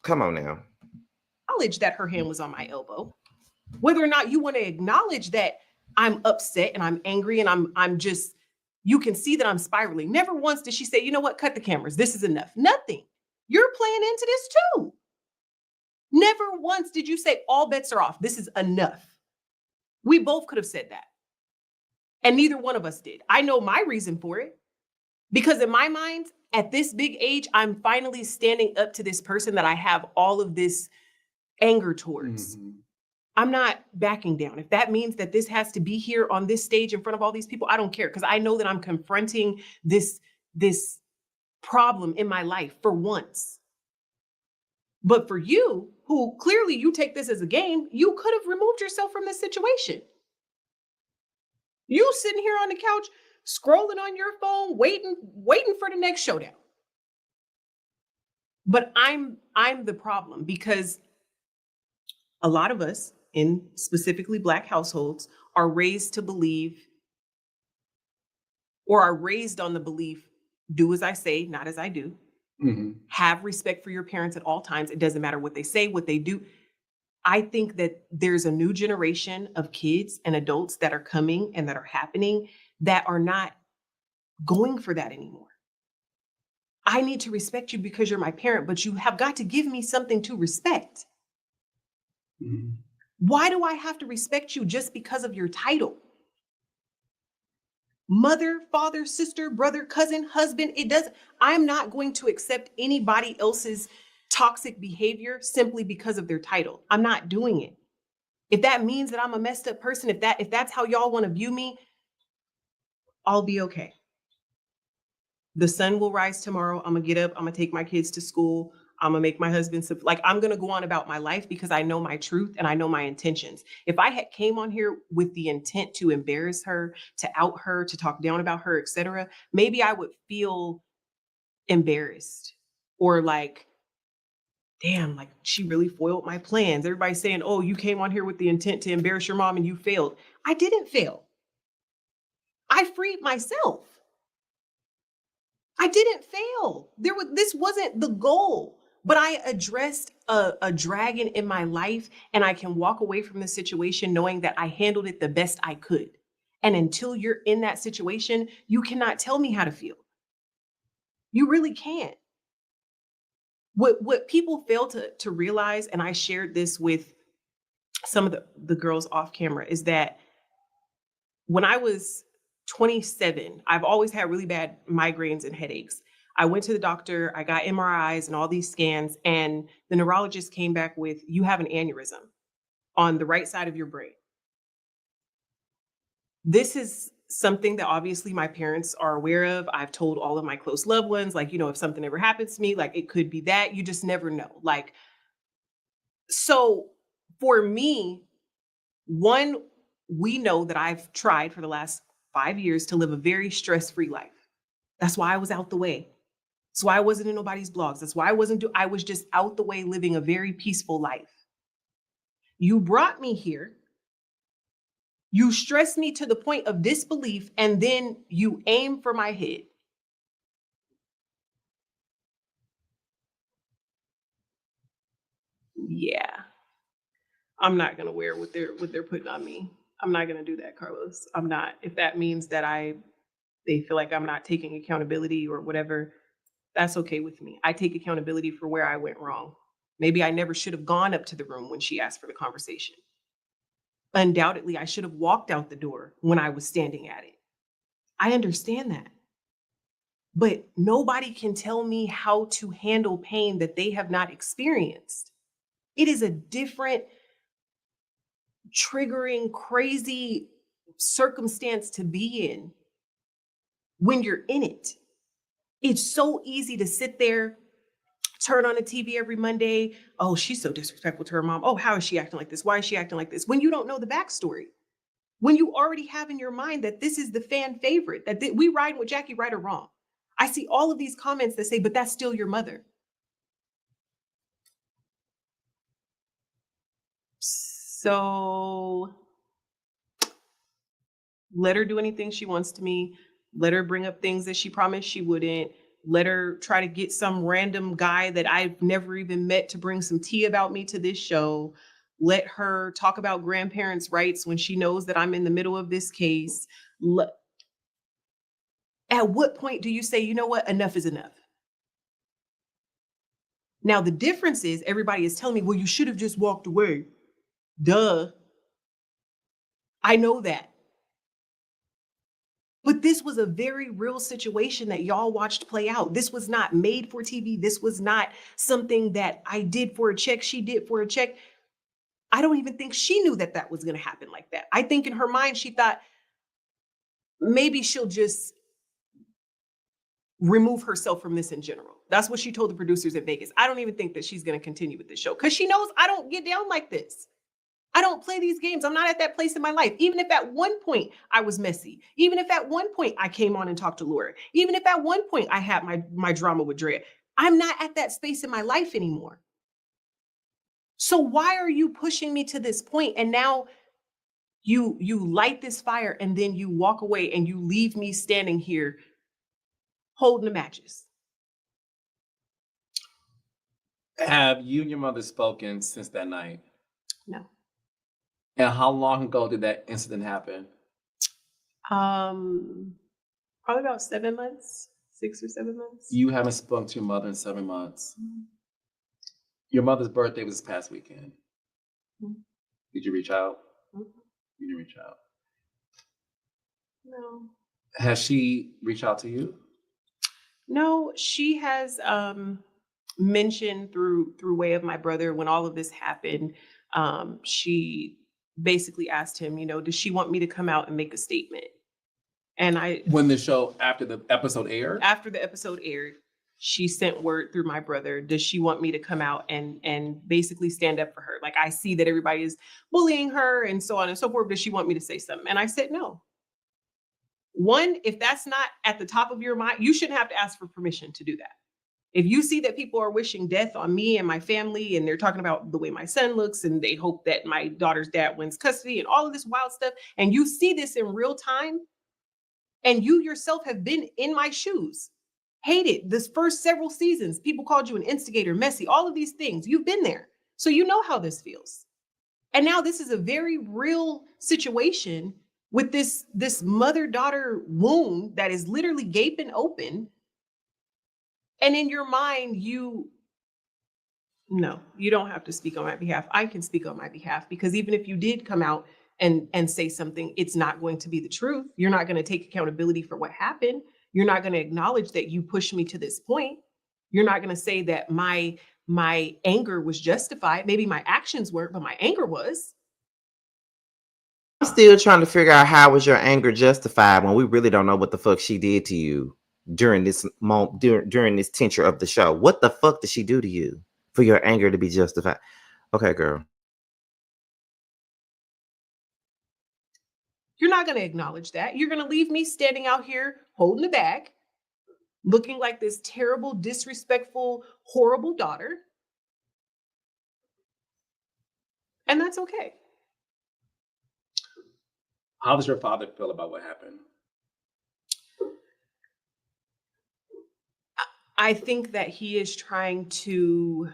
Come on now. that her hand was on my elbow. Whether or not you want to acknowledge that I'm upset and I'm angry and I'm just, you can see that I'm spiraling. Never once did she say, you know what, cut the cameras. This is enough. Nothing. You're playing into this too. Never once did you say all bets are off. This is enough. We both could have said that. And neither one of us did. I know my reason for it. Because in my mind, at this big age, I'm finally standing up to this person that I have all of this anger towards. Mm-hmm. I'm not backing down. If that means that this has to be here on this stage in front of all these people, I don't care, because I know that I'm confronting this problem in my life for once. But for you, who clearly you take this as a game, you could have removed yourself from this situation. You sitting here on the couch, scrolling on your phone, waiting for the next showdown. But I'm the problem, because a lot of us in specifically Black households are raised to believe, or are raised on the belief, do as I say, not as I do. Mm-hmm. Have respect for your parents at all times. It doesn't matter what they say, what they do. I think that there's a new generation of kids and adults that are coming and that are happening that are not going for that anymore. I need to respect you because you're my parent, but you have got to give me something to respect. Mm-hmm. Why do I have to respect you just because of your title? Mother, father, sister, brother, cousin, husband, I'm not going to accept anybody else's toxic behavior simply because of their title. I'm not doing it. If that means that I'm a messed up person, if that's how y'all want to view me, I'll be okay. The sun will rise tomorrow. I'm gonna get up. I'm gonna take my kids to school. I'm gonna make my husband, I'm gonna go on about my life because I know my truth and I know my intentions. If I had came on here with the intent to embarrass her, to out her, to talk down about her, etc., maybe I would feel embarrassed or like, damn, like she really foiled my plans. Everybody's saying, oh, you came on here with the intent to embarrass your mom and you failed. I didn't fail. I freed myself. I didn't fail. This wasn't the goal. But I addressed a dragon in my life, and I can walk away from the situation knowing that I handled it the best I could. And until you're in that situation, you cannot tell me how to feel. You really can't. What people fail to realize, and I shared this with some of the girls off camera, is that when I was 27, I've always had really bad migraines and headaches. I went to the doctor, I got MRIs and all these scans, and the neurologist came back with, you have an aneurysm on the right side of your brain. This is something that obviously my parents are aware of. I've told all of my close loved ones, like, if something ever happens to me, like it could be that, you just never know. Like, so for me, one, we know that I've tried for the last 5 years to live a very stress-free life. That's why I was out the way. That's why I wasn't in nobody's blogs. That's why I was just out the way living a very peaceful life. You brought me here. You stressed me to the point of disbelief, and then you aim for my head. Yeah. I'm not going to wear what they're putting on me. I'm not going to do that, Carlos. I'm not. If that means that they feel like I'm not taking accountability or whatever, that's okay with me. I take accountability for where I went wrong. Maybe I never should have gone up to the room when she asked for the conversation. Undoubtedly, I should have walked out the door when I was standing at it. I understand that. But nobody can tell me how to handle pain that they have not experienced. It is a different, triggering, crazy circumstance to be in when you're in it. It's so easy to sit there, turn on the TV every Monday. Oh, she's so disrespectful to her mom. Oh, how is she acting like this? Why is she acting like this? When you don't know the backstory, when you already have in your mind that this is the fan favorite, that we ride with Jackie, right or wrong. I see all of these comments that say, but that's still your mother. So let her do anything she wants to me. Let her bring up things that she promised she wouldn't. Let her try to get some random guy that I've never even met to bring some tea about me to this show. Let her talk about grandparents' rights when she knows that I'm in the middle of this case. At what point do you say, you know what, enough is enough? Now, the difference is everybody is telling me, well, you should have just walked away. Duh. I know that. But this was a very real situation that y'all watched play out. This was not made for TV. This was not something that I did for a check, she did for a check. I don't even think she knew that that was going to happen like that. I think in her mind, she thought maybe she'll just remove herself from this in general. That's what she told the producers at Vegas. I don't even think that she's going to continue with this show because she knows I don't get down like this. I don't play these games. I'm not at that place in my life. Even if at one point I was messy, even if at one point I came on and talked to Laura, even if at one point I had my drama with Drea, I'm not at that space in my life anymore. So why are you pushing me to this point? And now you light this fire and then you walk away and you leave me standing here holding the matches. Have you and your mother spoken since that night? No. And how long ago did that incident happen? Probably about 7 months, 6 or 7 months. You haven't spoken to your mother in 7 months. Mhm. Your mother's birthday was this past weekend. Mhm. Did you reach out? Mhm. You didn't reach out. No. Has she reached out to you? No, she has mentioned through way of my brother when all of this happened. She basically asked him, does she want me to come out and make a statement? And When the show, after the episode aired? after the episode aired, she sent word through my brother, does she want me to come out and basically stand up for her? Like, I see that everybody is bullying her and so on and so forth. Does she want me to say something? And I said, no. One, if that's not at the top of your mind, you shouldn't have to ask for permission to do that. If you see that people are wishing death on me and my family, and they're talking about the way my son looks, and they hope that my daughter's dad wins custody and all of this wild stuff, and you see this in real time, and you yourself have been in my shoes, hated this first several seasons, people called you an instigator, messy, all of these things, you've been there. So you know how this feels. And now this is a very real situation with this mother-daughter wound that is literally gaping open. And in your mind, no, you don't have to speak on my behalf. I can speak on my behalf, because even if you did come out and say something, it's not going to be the truth. You're not going to take accountability for what happened. You're not going to acknowledge that you pushed me to this point. You're not going to say that my anger was justified. Maybe my actions weren't, but my anger was. I'm still trying to figure out how was your anger justified when we really don't know what the fuck she did to you during this moment, during this tenure of the show. What the fuck did she do to you for your anger to be justified? Okay, girl. You're not going to acknowledge that. You're going to leave me standing out here holding the bag, looking like this terrible, disrespectful, horrible daughter. And that's okay. How does your father feel about what happened? I think that he is trying to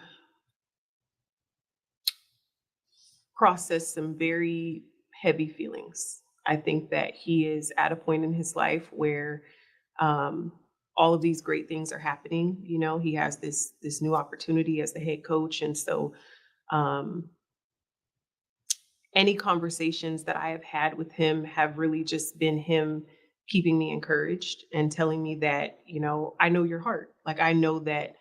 process some very heavy feelings. I think that he is at a point in his life where all of these great things are happening. He has this new opportunity as the head coach, and so any conversations that I have had with him have really just been him keeping me encouraged and telling me that, you know, I know your heart. Like, I know that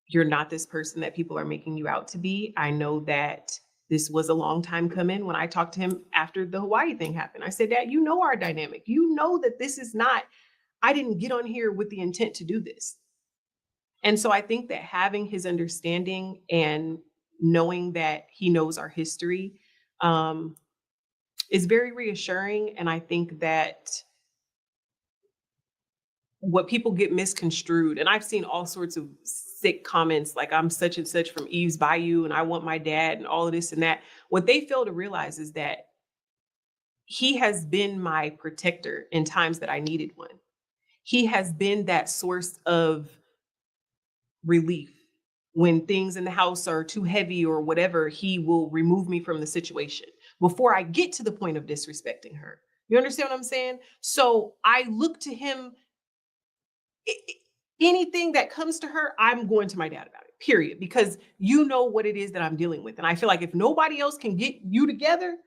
you're not this person that people are making you out to be. I know that this was a long time coming. When I talked to him after the Hawaii thing happened, I said, Dad, you know our dynamic. You know that this is not, I didn't get on here with the intent to do this. And so I think that having his understanding and knowing that he knows our history is very reassuring. And I think that what people get misconstrued, and I've seen all sorts of sick comments like I'm such and such from Eve's Bayou and I want my dad and all of this and that. What they fail to realize is that he has been my protector in times that I needed one. He has been that source of relief. When things in the house are too heavy or whatever, he will remove me from the situation before I get to the point of disrespecting her. You understand what I'm saying? So I look to him. Anything that comes to her, I'm going to my dad about it, period. Because you know what it is that I'm dealing with. And I feel like if nobody else can get you together,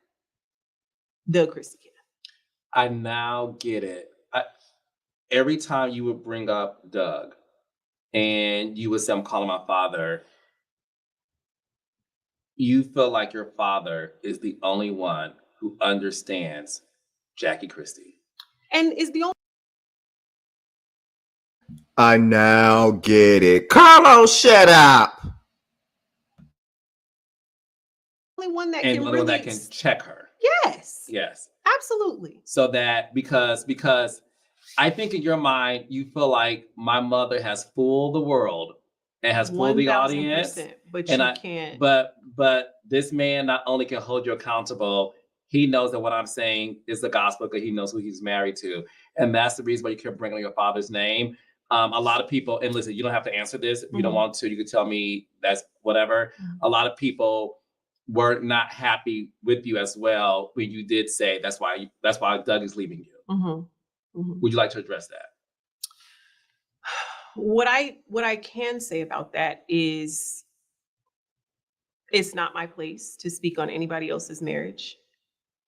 Doug Christie can. I now get it. Every time you would bring up Doug and you would say, I'm calling my father, you feel like your father is the only one who understands Jackie Christie. And is the I now get it. Carlos, shut up. only one that And can the really one that can check her. Yes. Yes. Absolutely. So that because I think in your mind, you feel like my mother has fooled the world and has fooled the audience. But and you can't. But this man not only can hold you accountable, he knows that what I'm saying is the gospel because he knows who he's married to. And that's the reason why you kept bringing your father's name. A lot of people, and listen, you don't have to answer this. If you don't want to, you could tell me that's whatever. A lot of people were not happy with you as well when you did say that's why Doug is leaving you. Would you like to address that? What I can say about that is it's not my place to speak on anybody else's marriage.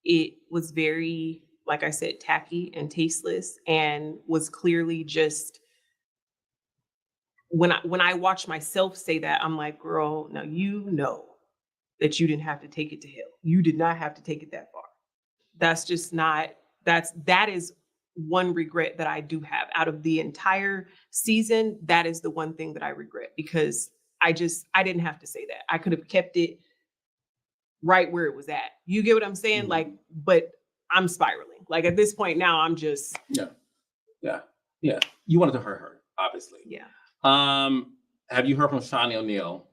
It was very, like I said, tacky and tasteless, and was clearly just when I watch myself say that, I'm like, girl, now you know that you didn't have to take it to hell. You did not have to take it that far. That's just not, that is one regret that I do have out of the entire season. That is the one thing that I regret, because I didn't have to say that. I could have kept it right where it was at. You get what I'm saying? Like, but I'm spiraling. Like at this point now, I'm just. Yeah. You wanted to hurt her, obviously. Yeah. Have you heard from Shawnee O'Neal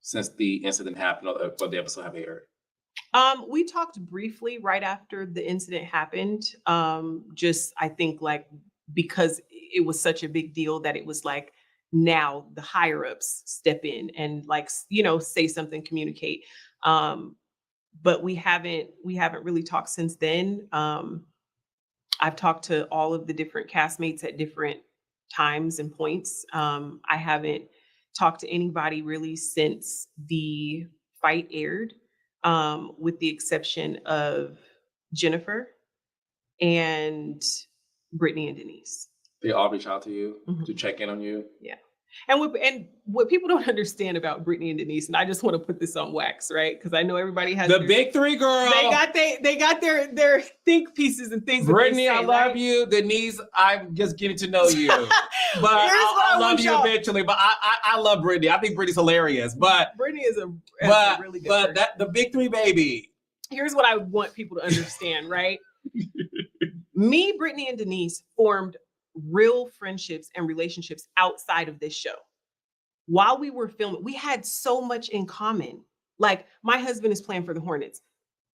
since the incident happened or the episode have aired? We talked briefly right after the incident happened. Just, I think like, because it was such a big deal that it was like, now the higher ups step in and like, you know, say something, communicate. But we haven't really talked since then. I've talked to all of the different castmates at different times and points. I haven't talked to anybody really since the fight aired. With the exception of Jennifer and Brittany and Denise. They all reach out to you to check in on you? Yeah. And what people don't understand about Brittany and Denise, and I just want to put this on wax, right? Because I know everybody has the big three, girl. They got their think pieces and things. Brittany, say, I love you. Denise, I'm just getting to know you. But I love you eventually. But I love Brittany. I think Brittany's hilarious. But Brittany is a really good person. But the big three, baby. Here's what I want people to understand, right? Me, Brittany, and Denise formed real friendships and relationships outside of this show. While we were filming, we had so much in common. Like, my husband is playing for the Hornets.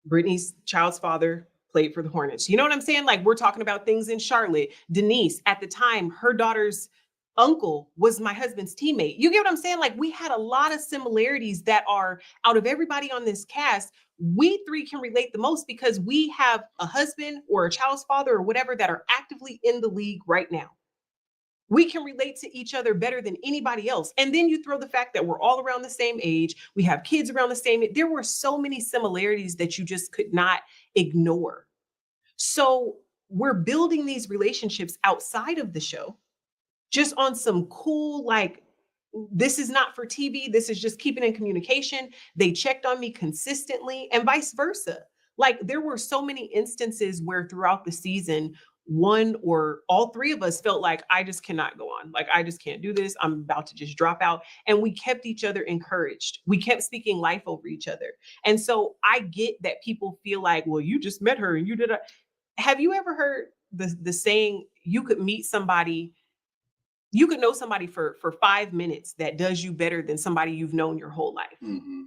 Brittany's child's father played for the Hornets. You know what I'm saying? Like, we're talking about things in Charlotte. Denise, at the time, her daughter's uncle was my husband's teammate. You get what I'm saying? Like, we had a lot of similarities that are, out of everybody on this cast, we three can relate the most because we have a husband or a child's father or whatever that are actively in the league right now. We can relate to each other better than anybody else. And then you throw the fact that we're all around the same age. We have kids around the same age. There were so many similarities that you just could not ignore. So we're building these relationships outside of the show, just on some cool, like, this is not for TV. This is just keeping in communication. They checked on me consistently and vice versa. Like, there were so many instances where throughout the season, one or all three of us felt like, I just cannot go on. Like, I just can't do this. I'm about to just drop out. And we kept each other encouraged. We kept speaking life over each other. And so I get that people feel like, well, you just met her and you did. Have you ever heard the saying, you could meet somebody, you could know somebody for 5 minutes that does you better than somebody you've known your whole life. Mm-hmm.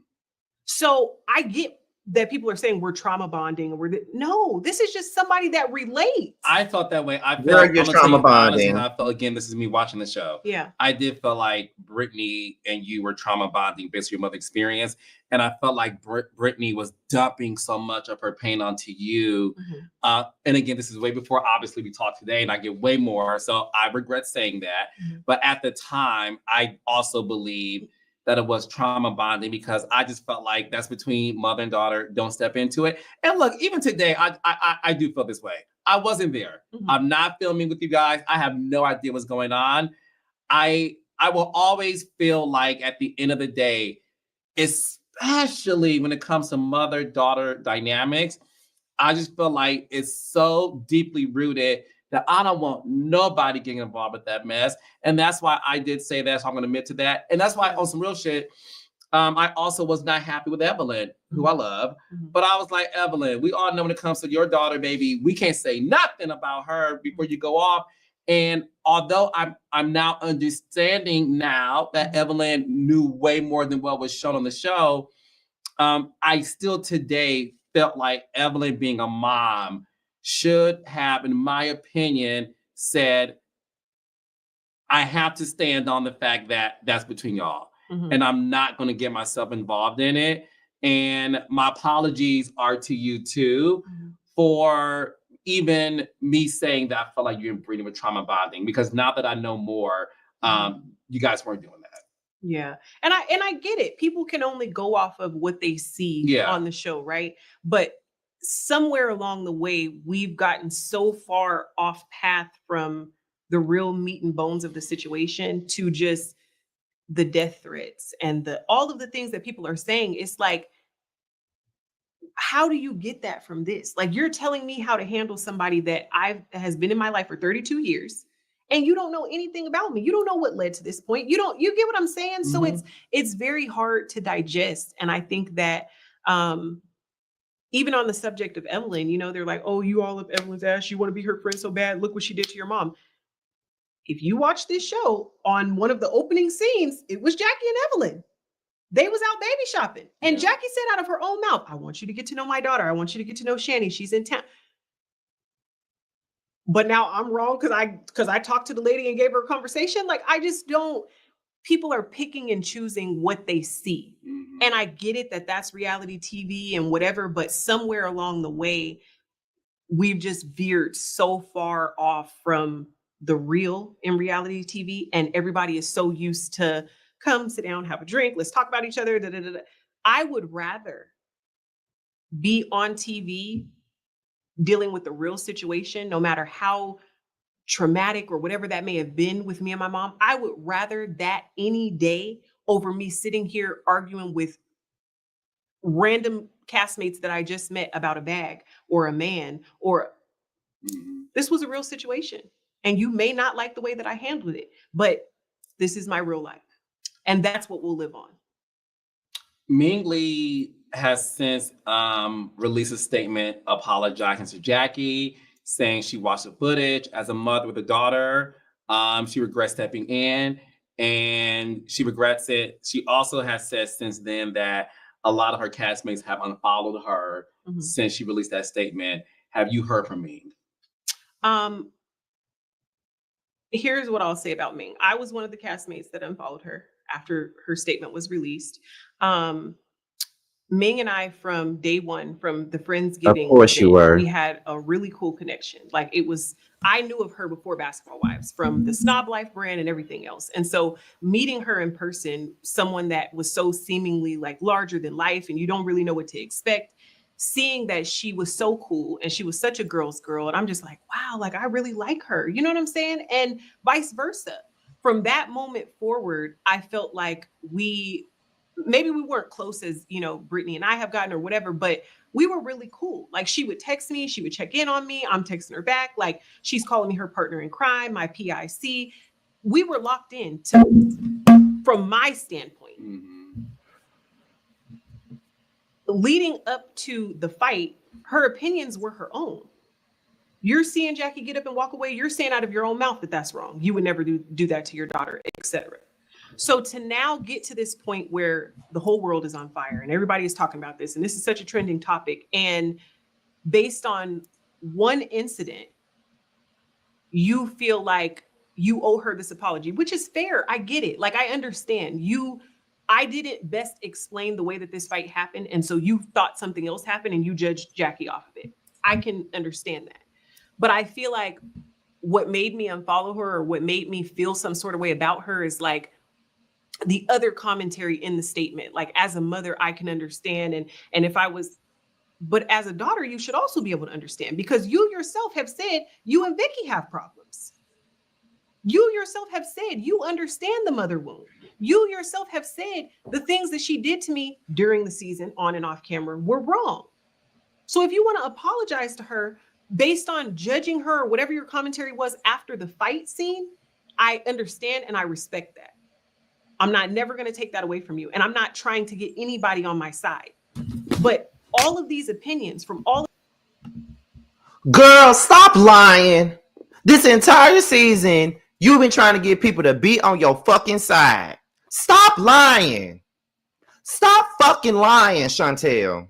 So I get that people are saying we're trauma bonding, or no, this is just somebody that relates. I felt that way. I Where felt you're trauma bonding. I felt, again, this is me watching the show. Yeah. I did feel like Brittany and you were trauma bonding based on your mother experience. And I felt like Brittany was dumping so much of her pain onto you. Mm-hmm. And again, this is way before, obviously, we talked today, and I get way more. So I regret saying that. Mm-hmm. But at the time, I also believe that it was trauma bonding, because I just felt like that's between mother and daughter. Don't step into it. And look, even today, I do feel this way. I wasn't there. Mm-hmm. I'm not filming with you guys. I have no idea what's going on. I will always feel like at the end of the day, especially when it comes to mother-daughter dynamics, I just feel like it's so deeply rooted that I don't want nobody getting involved with that mess. And that's why I did say that, so I'm gonna admit to that. And that's why, on some real shit, I also was not happy with Evelyn, who I love. Mm-hmm. But I was like, Evelyn, we all know when it comes to your daughter, baby, we can't say nothing about her before you go off. And although I'm now understanding now that Evelyn knew way more than what was shown on the show, I still today felt like Evelyn, being a mom, should have, in my opinion, said, I have to stand on the fact that that's between y'all. Mm-hmm. And I'm not going to get myself involved in it. And my apologies are to you too, Mm-hmm. for even me saying that I felt like you and Brittany were trauma bonding, because now that I know more, you guys weren't doing that. Yeah. And I get it. People can only go off of what they see on the show, right? But somewhere along the way, we've gotten so far off path from the real meat and bones of the situation to just the death threats and all of the things that people are saying. It's like, how do you get that from this? Like, you're telling me how to handle somebody that has been in my life for 32 years. And you don't know anything about me. You don't know what led to this point. You get what I'm saying? Mm-hmm. So it's very hard to digest. And I think that even on the subject of Evelyn, they're like, oh, you all up Evelyn's ass. You want to be her friend so bad. Look what she did to your mom. If you watch this show, on one of the opening scenes, it was Jackie and Evelyn. They was out baby shopping. And Jackie said out of her own mouth, I want you to get to know my daughter. I want you to get to know Shani. She's in town. But now I'm wrong because I talked to the lady and gave her a conversation. Like, I just don't. People are picking and choosing what they see. Mm-hmm. And I get it that that's reality TV and whatever, but somewhere along the way, we've just veered so far off from the real in reality TV. And everybody is so used to come, sit down, have a drink, let's talk about each other. Da, da, da, da. I would rather be on TV dealing with the real situation, no matter how traumatic or whatever that may have been with me and my mom. I would rather that any day over me sitting here arguing with random castmates that I just met about a bag or a man, or this was a real situation. And you may not like the way that I handled it, but this is my real life. And that's what we'll live on. Ming Lee has since released a statement apologizing to Jackie, saying she watched the footage as a mother with a daughter. She regrets stepping in, and she regrets it. She also has said since then that a lot of her castmates have unfollowed her since she released that statement. Have you heard from Ming? Here's what I'll say about Ming. I was one of the castmates that unfollowed her after her statement was released. Ming and I, from day one, from the Friendsgiving, of course you were. We had a really cool connection. Like, it was I knew of her before Basketball Wives from the Snob Life brand and everything else. And so meeting her in person, someone that was so seemingly like larger than life and you don't really know what to expect, seeing that she was so cool and she was such a girl's girl. And I'm just like, wow, like I really like her. You know what I'm saying? And vice versa. From that moment forward, I felt like maybe we weren't close as, you know, Brittany and I have gotten or whatever, but we were really cool. Like she would text me, she would check in on me. I'm texting her back. Like she's calling me her partner in crime, my PIC. We were locked in from my standpoint. Leading up to the fight, her opinions were her own. You're seeing Jackie get up and walk away. You're saying out of your own mouth that that's wrong. You would never do that to your daughter, etc. So to now get to this point where the whole world is on fire and everybody is talking about this, and this is such a trending topic, and based on one incident, you feel like you owe her this apology, which is fair. I get it. Like, I understand I didn't best explain the way that this fight happened. And so you thought something else happened and you judged Jackie off of it. I can understand that. But I feel like what made me unfollow her or what made me feel some sort of way about her is like the other commentary in the statement. Like, as a mother, I can understand. And if I was, but as a daughter, you should also be able to understand, because you yourself have said you and Vicky have problems. You yourself have said you understand the mother wound. You yourself have said the things that she did to me during the season on and off camera were wrong. So if you want to apologize to her based on judging her or whatever your commentary was after the fight scene, I understand and I respect that. I'm never going to take that away from you. And I'm not trying to get anybody on my side. But all of these opinions from all. Girl, stop lying. This entire season, you've been trying to get people to be on your fucking side. Stop lying. Stop fucking lying, Chantel.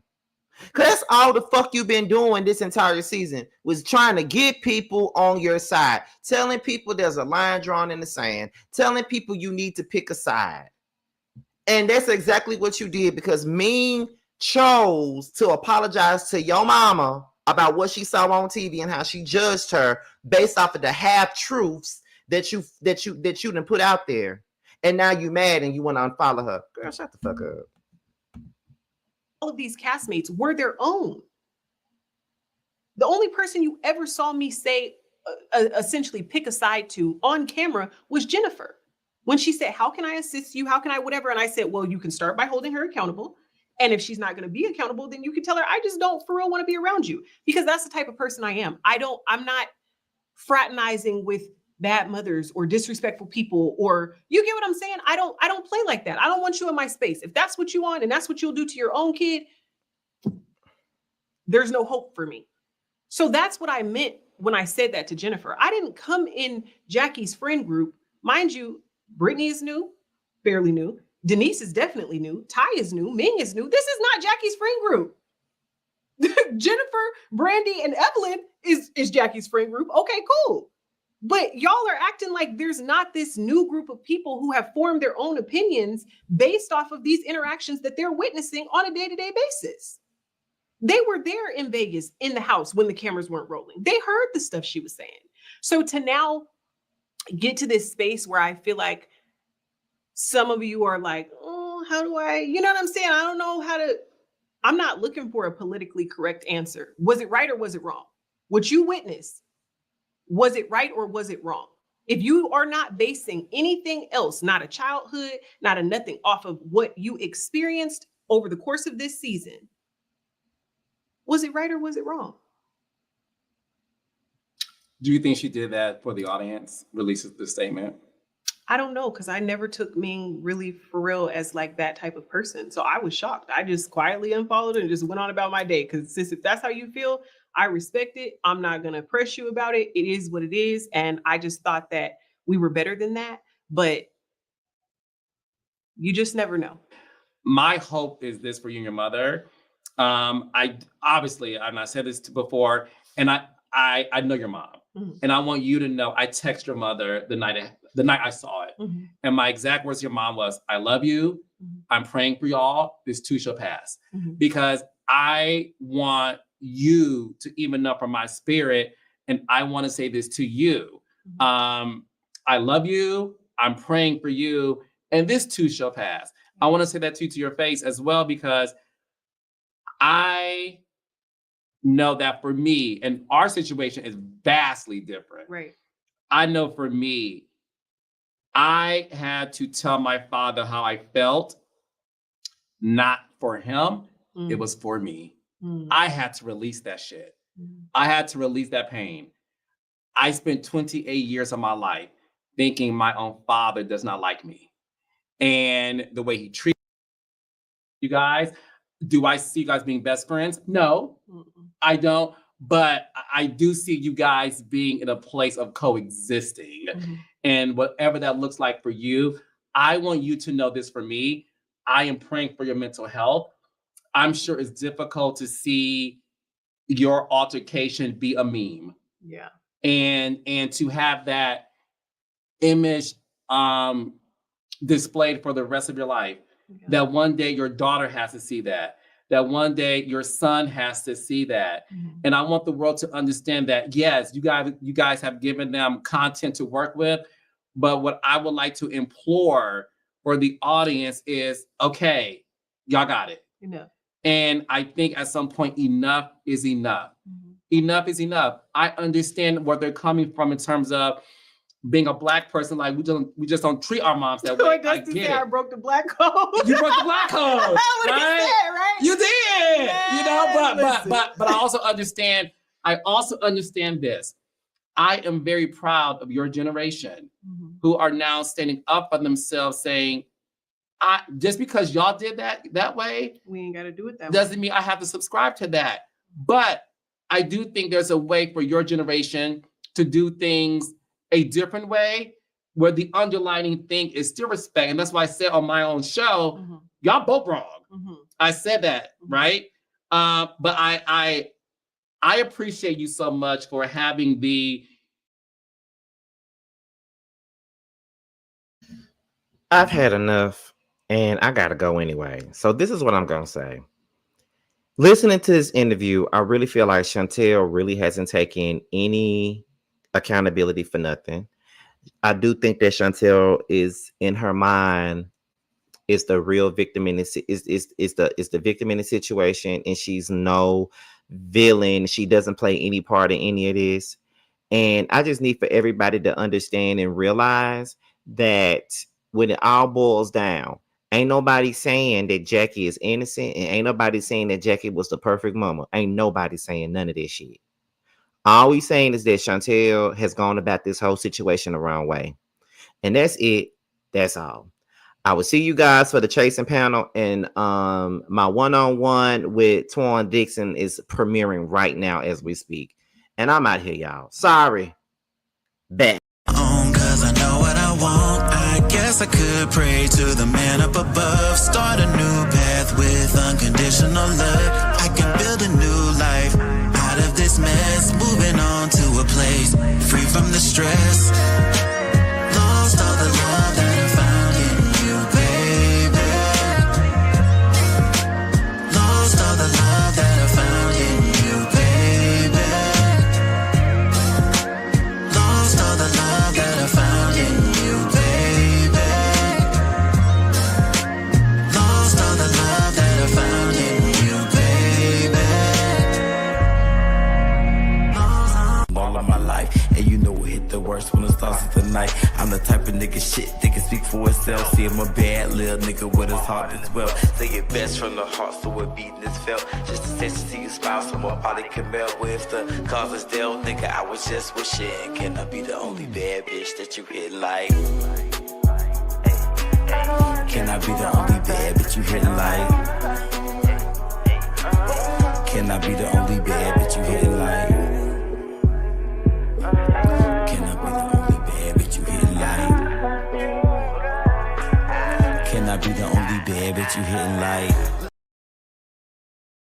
Because that's all the fuck you've been doing this entire season, was trying to get people on your side, telling people there's a line drawn in the sand, telling people you need to pick a side. And that's exactly what you did, because Ming chose to apologize to your mama about what she saw on TV and how she judged her based off of the half truths that you done put out there. And now you mad and you want to unfollow her. Girl, shut the fuck up. All of these castmates were their own. The only person you ever saw me say, essentially pick a side to on camera was Jennifer. When she said, how can I assist you? How can I whatever? And I said, well, you can start by holding her accountable. And if she's not going to be accountable, then you can tell her, I just don't for real want to be around you, because that's the type of person I am. I'm not fraternizing with bad mothers or disrespectful people, or you get what I'm saying? I don't play like that. I don't want you in my space. If that's what you want and that's what you'll do to your own kid, there's no hope for me. So that's what I meant when I said that to Jennifer. I didn't come in Jackie's friend group. Mind you, Brittany is new, fairly new. Denise is definitely new. Ty is new. Ming is new. This is not Jackie's friend group. Jennifer, Brandy, and Evelyn is Jackie's friend group. Okay, cool. But y'all are acting like there's not this new group of people who have formed their own opinions based off of these interactions that they're witnessing on a day-to-day basis. They were there in Vegas in the house when the cameras weren't rolling. They heard the stuff she was saying. So to now get to this space where I feel like some of you are like, oh, how do I, you know what I'm saying? I don't know how to, I'm not looking for a politically correct answer. Was it right or was it wrong? What you witnessed, was it right or was it wrong? If you are not basing anything else, not a childhood, not a nothing, off of what you experienced over the course of this season, was it right or was it wrong? Do you think she did that for the audience, releases the statement? I don't know, because I never took Ming really for real as like that type of person. So I was shocked. I just quietly unfollowed and just went on about my day. Because sis, if that's how you feel, I respect it. I'm not going to press you about it. It is what it is. And I just thought that we were better than that. But you just never know. My hope is this for you and your mother. I obviously, I've not said this before, and I know your mom. Mm-hmm. And I want you to know, I text your mother the night I saw it. Mm-hmm. And my exact words to your mom was, I love you. Mm-hmm. I'm praying for y'all. This too shall pass. Mm-hmm. Because I want you to even know from my spirit And I want to say this to you. I love you. I'm praying for you. And this too shall pass. I want to say that to you to your face as well, because I know that for me, and our situation is vastly different. Right. I know for me, I had to tell my father how I felt, not for him. It was for me. I had to release that shit. I had to release that pain. I spent 28 years of my life thinking my own father does not like me. And the way he treats you guys, do I see you guys being best friends? No, I don't. But I do see you guys being in a place of coexisting. And whatever that looks like for you, I want you to know this for me. I am praying for your mental health. I'm sure it's difficult to see your altercation be a meme. Yeah. And to have that image displayed for the rest of your life. Yeah. That one day your daughter has to see that. That one day your son has to see that. And I want the world to understand that, yes, you guys have given them content to work with, but what I would like to implore for the audience is, okay, y'all got it. Enough. And I think at some point, enough is enough. Enough is enough. I understand where they're coming from in terms of being a Black person. Like we just don't treat our moms that way. I get it. I broke the Black code. You broke the Black code. That's what he said, right? You did. Yeah, you know, but I also understand. I also understand this. I am very proud of your generation who are now standing up for themselves, saying, just because y'all did that way, we ain't got to do it that way. Doesn't mean I have to subscribe to that. But I do think there's a way for your generation to do things a different way, where the underlining thing is still respect. And that's why I said on my own show, y'all both wrong. I said that, right? But I appreciate you so much for having I've had enough. And I got to go anyway. So this is what I'm going to say. Listening to this interview, I really feel like Chantel really hasn't taken any accountability for nothing. I do think that Chantel is, in her mind, is the real victim in this, is the victim in the situation, and she's no villain. She doesn't play any part in any of this. And I just need for everybody to understand and realize that when it all boils down, ain't nobody saying that Jackie is innocent, and ain't nobody saying that Jackie was the perfect mama. Ain't nobody saying none of this shit. All we saying is that Chantel has gone about this whole situation the wrong way. And that's it. That's all. I will see you guys for the chasing panel, and my one-on-one with Twan Dixon is premiering right now as we speak. And I'm out here, y'all. Sorry. Back. Cause I know what I want. I guess I could pray to the man up above. Start a new path with unconditional love. I can build a new life out of this mess. Moving on to a place free from the stress. Lost all the love that I found in you, baby. Lost all the love that I found in you, baby. Lost all the love that I found in you, baby. Lost all the love that I found in you, baby. All of my life, and you know it hit the worst when it starts with the night. I'm the type of nigga shit that can speak for itself. See, I'm a bad little nigga with his heart as well. Say it best from the heart, so it beating is felt. Just a sense to see you smile, so more probably can melt. With the cause is dealt, nigga, I was just wishing. Can I be the only bad bitch that you hit like? Can I be the only bad bitch you hit like? Can I be the only bad bitch you hit like? Can I be the only bad bitch you hit like? Can I be the only bad bitch you hitting like?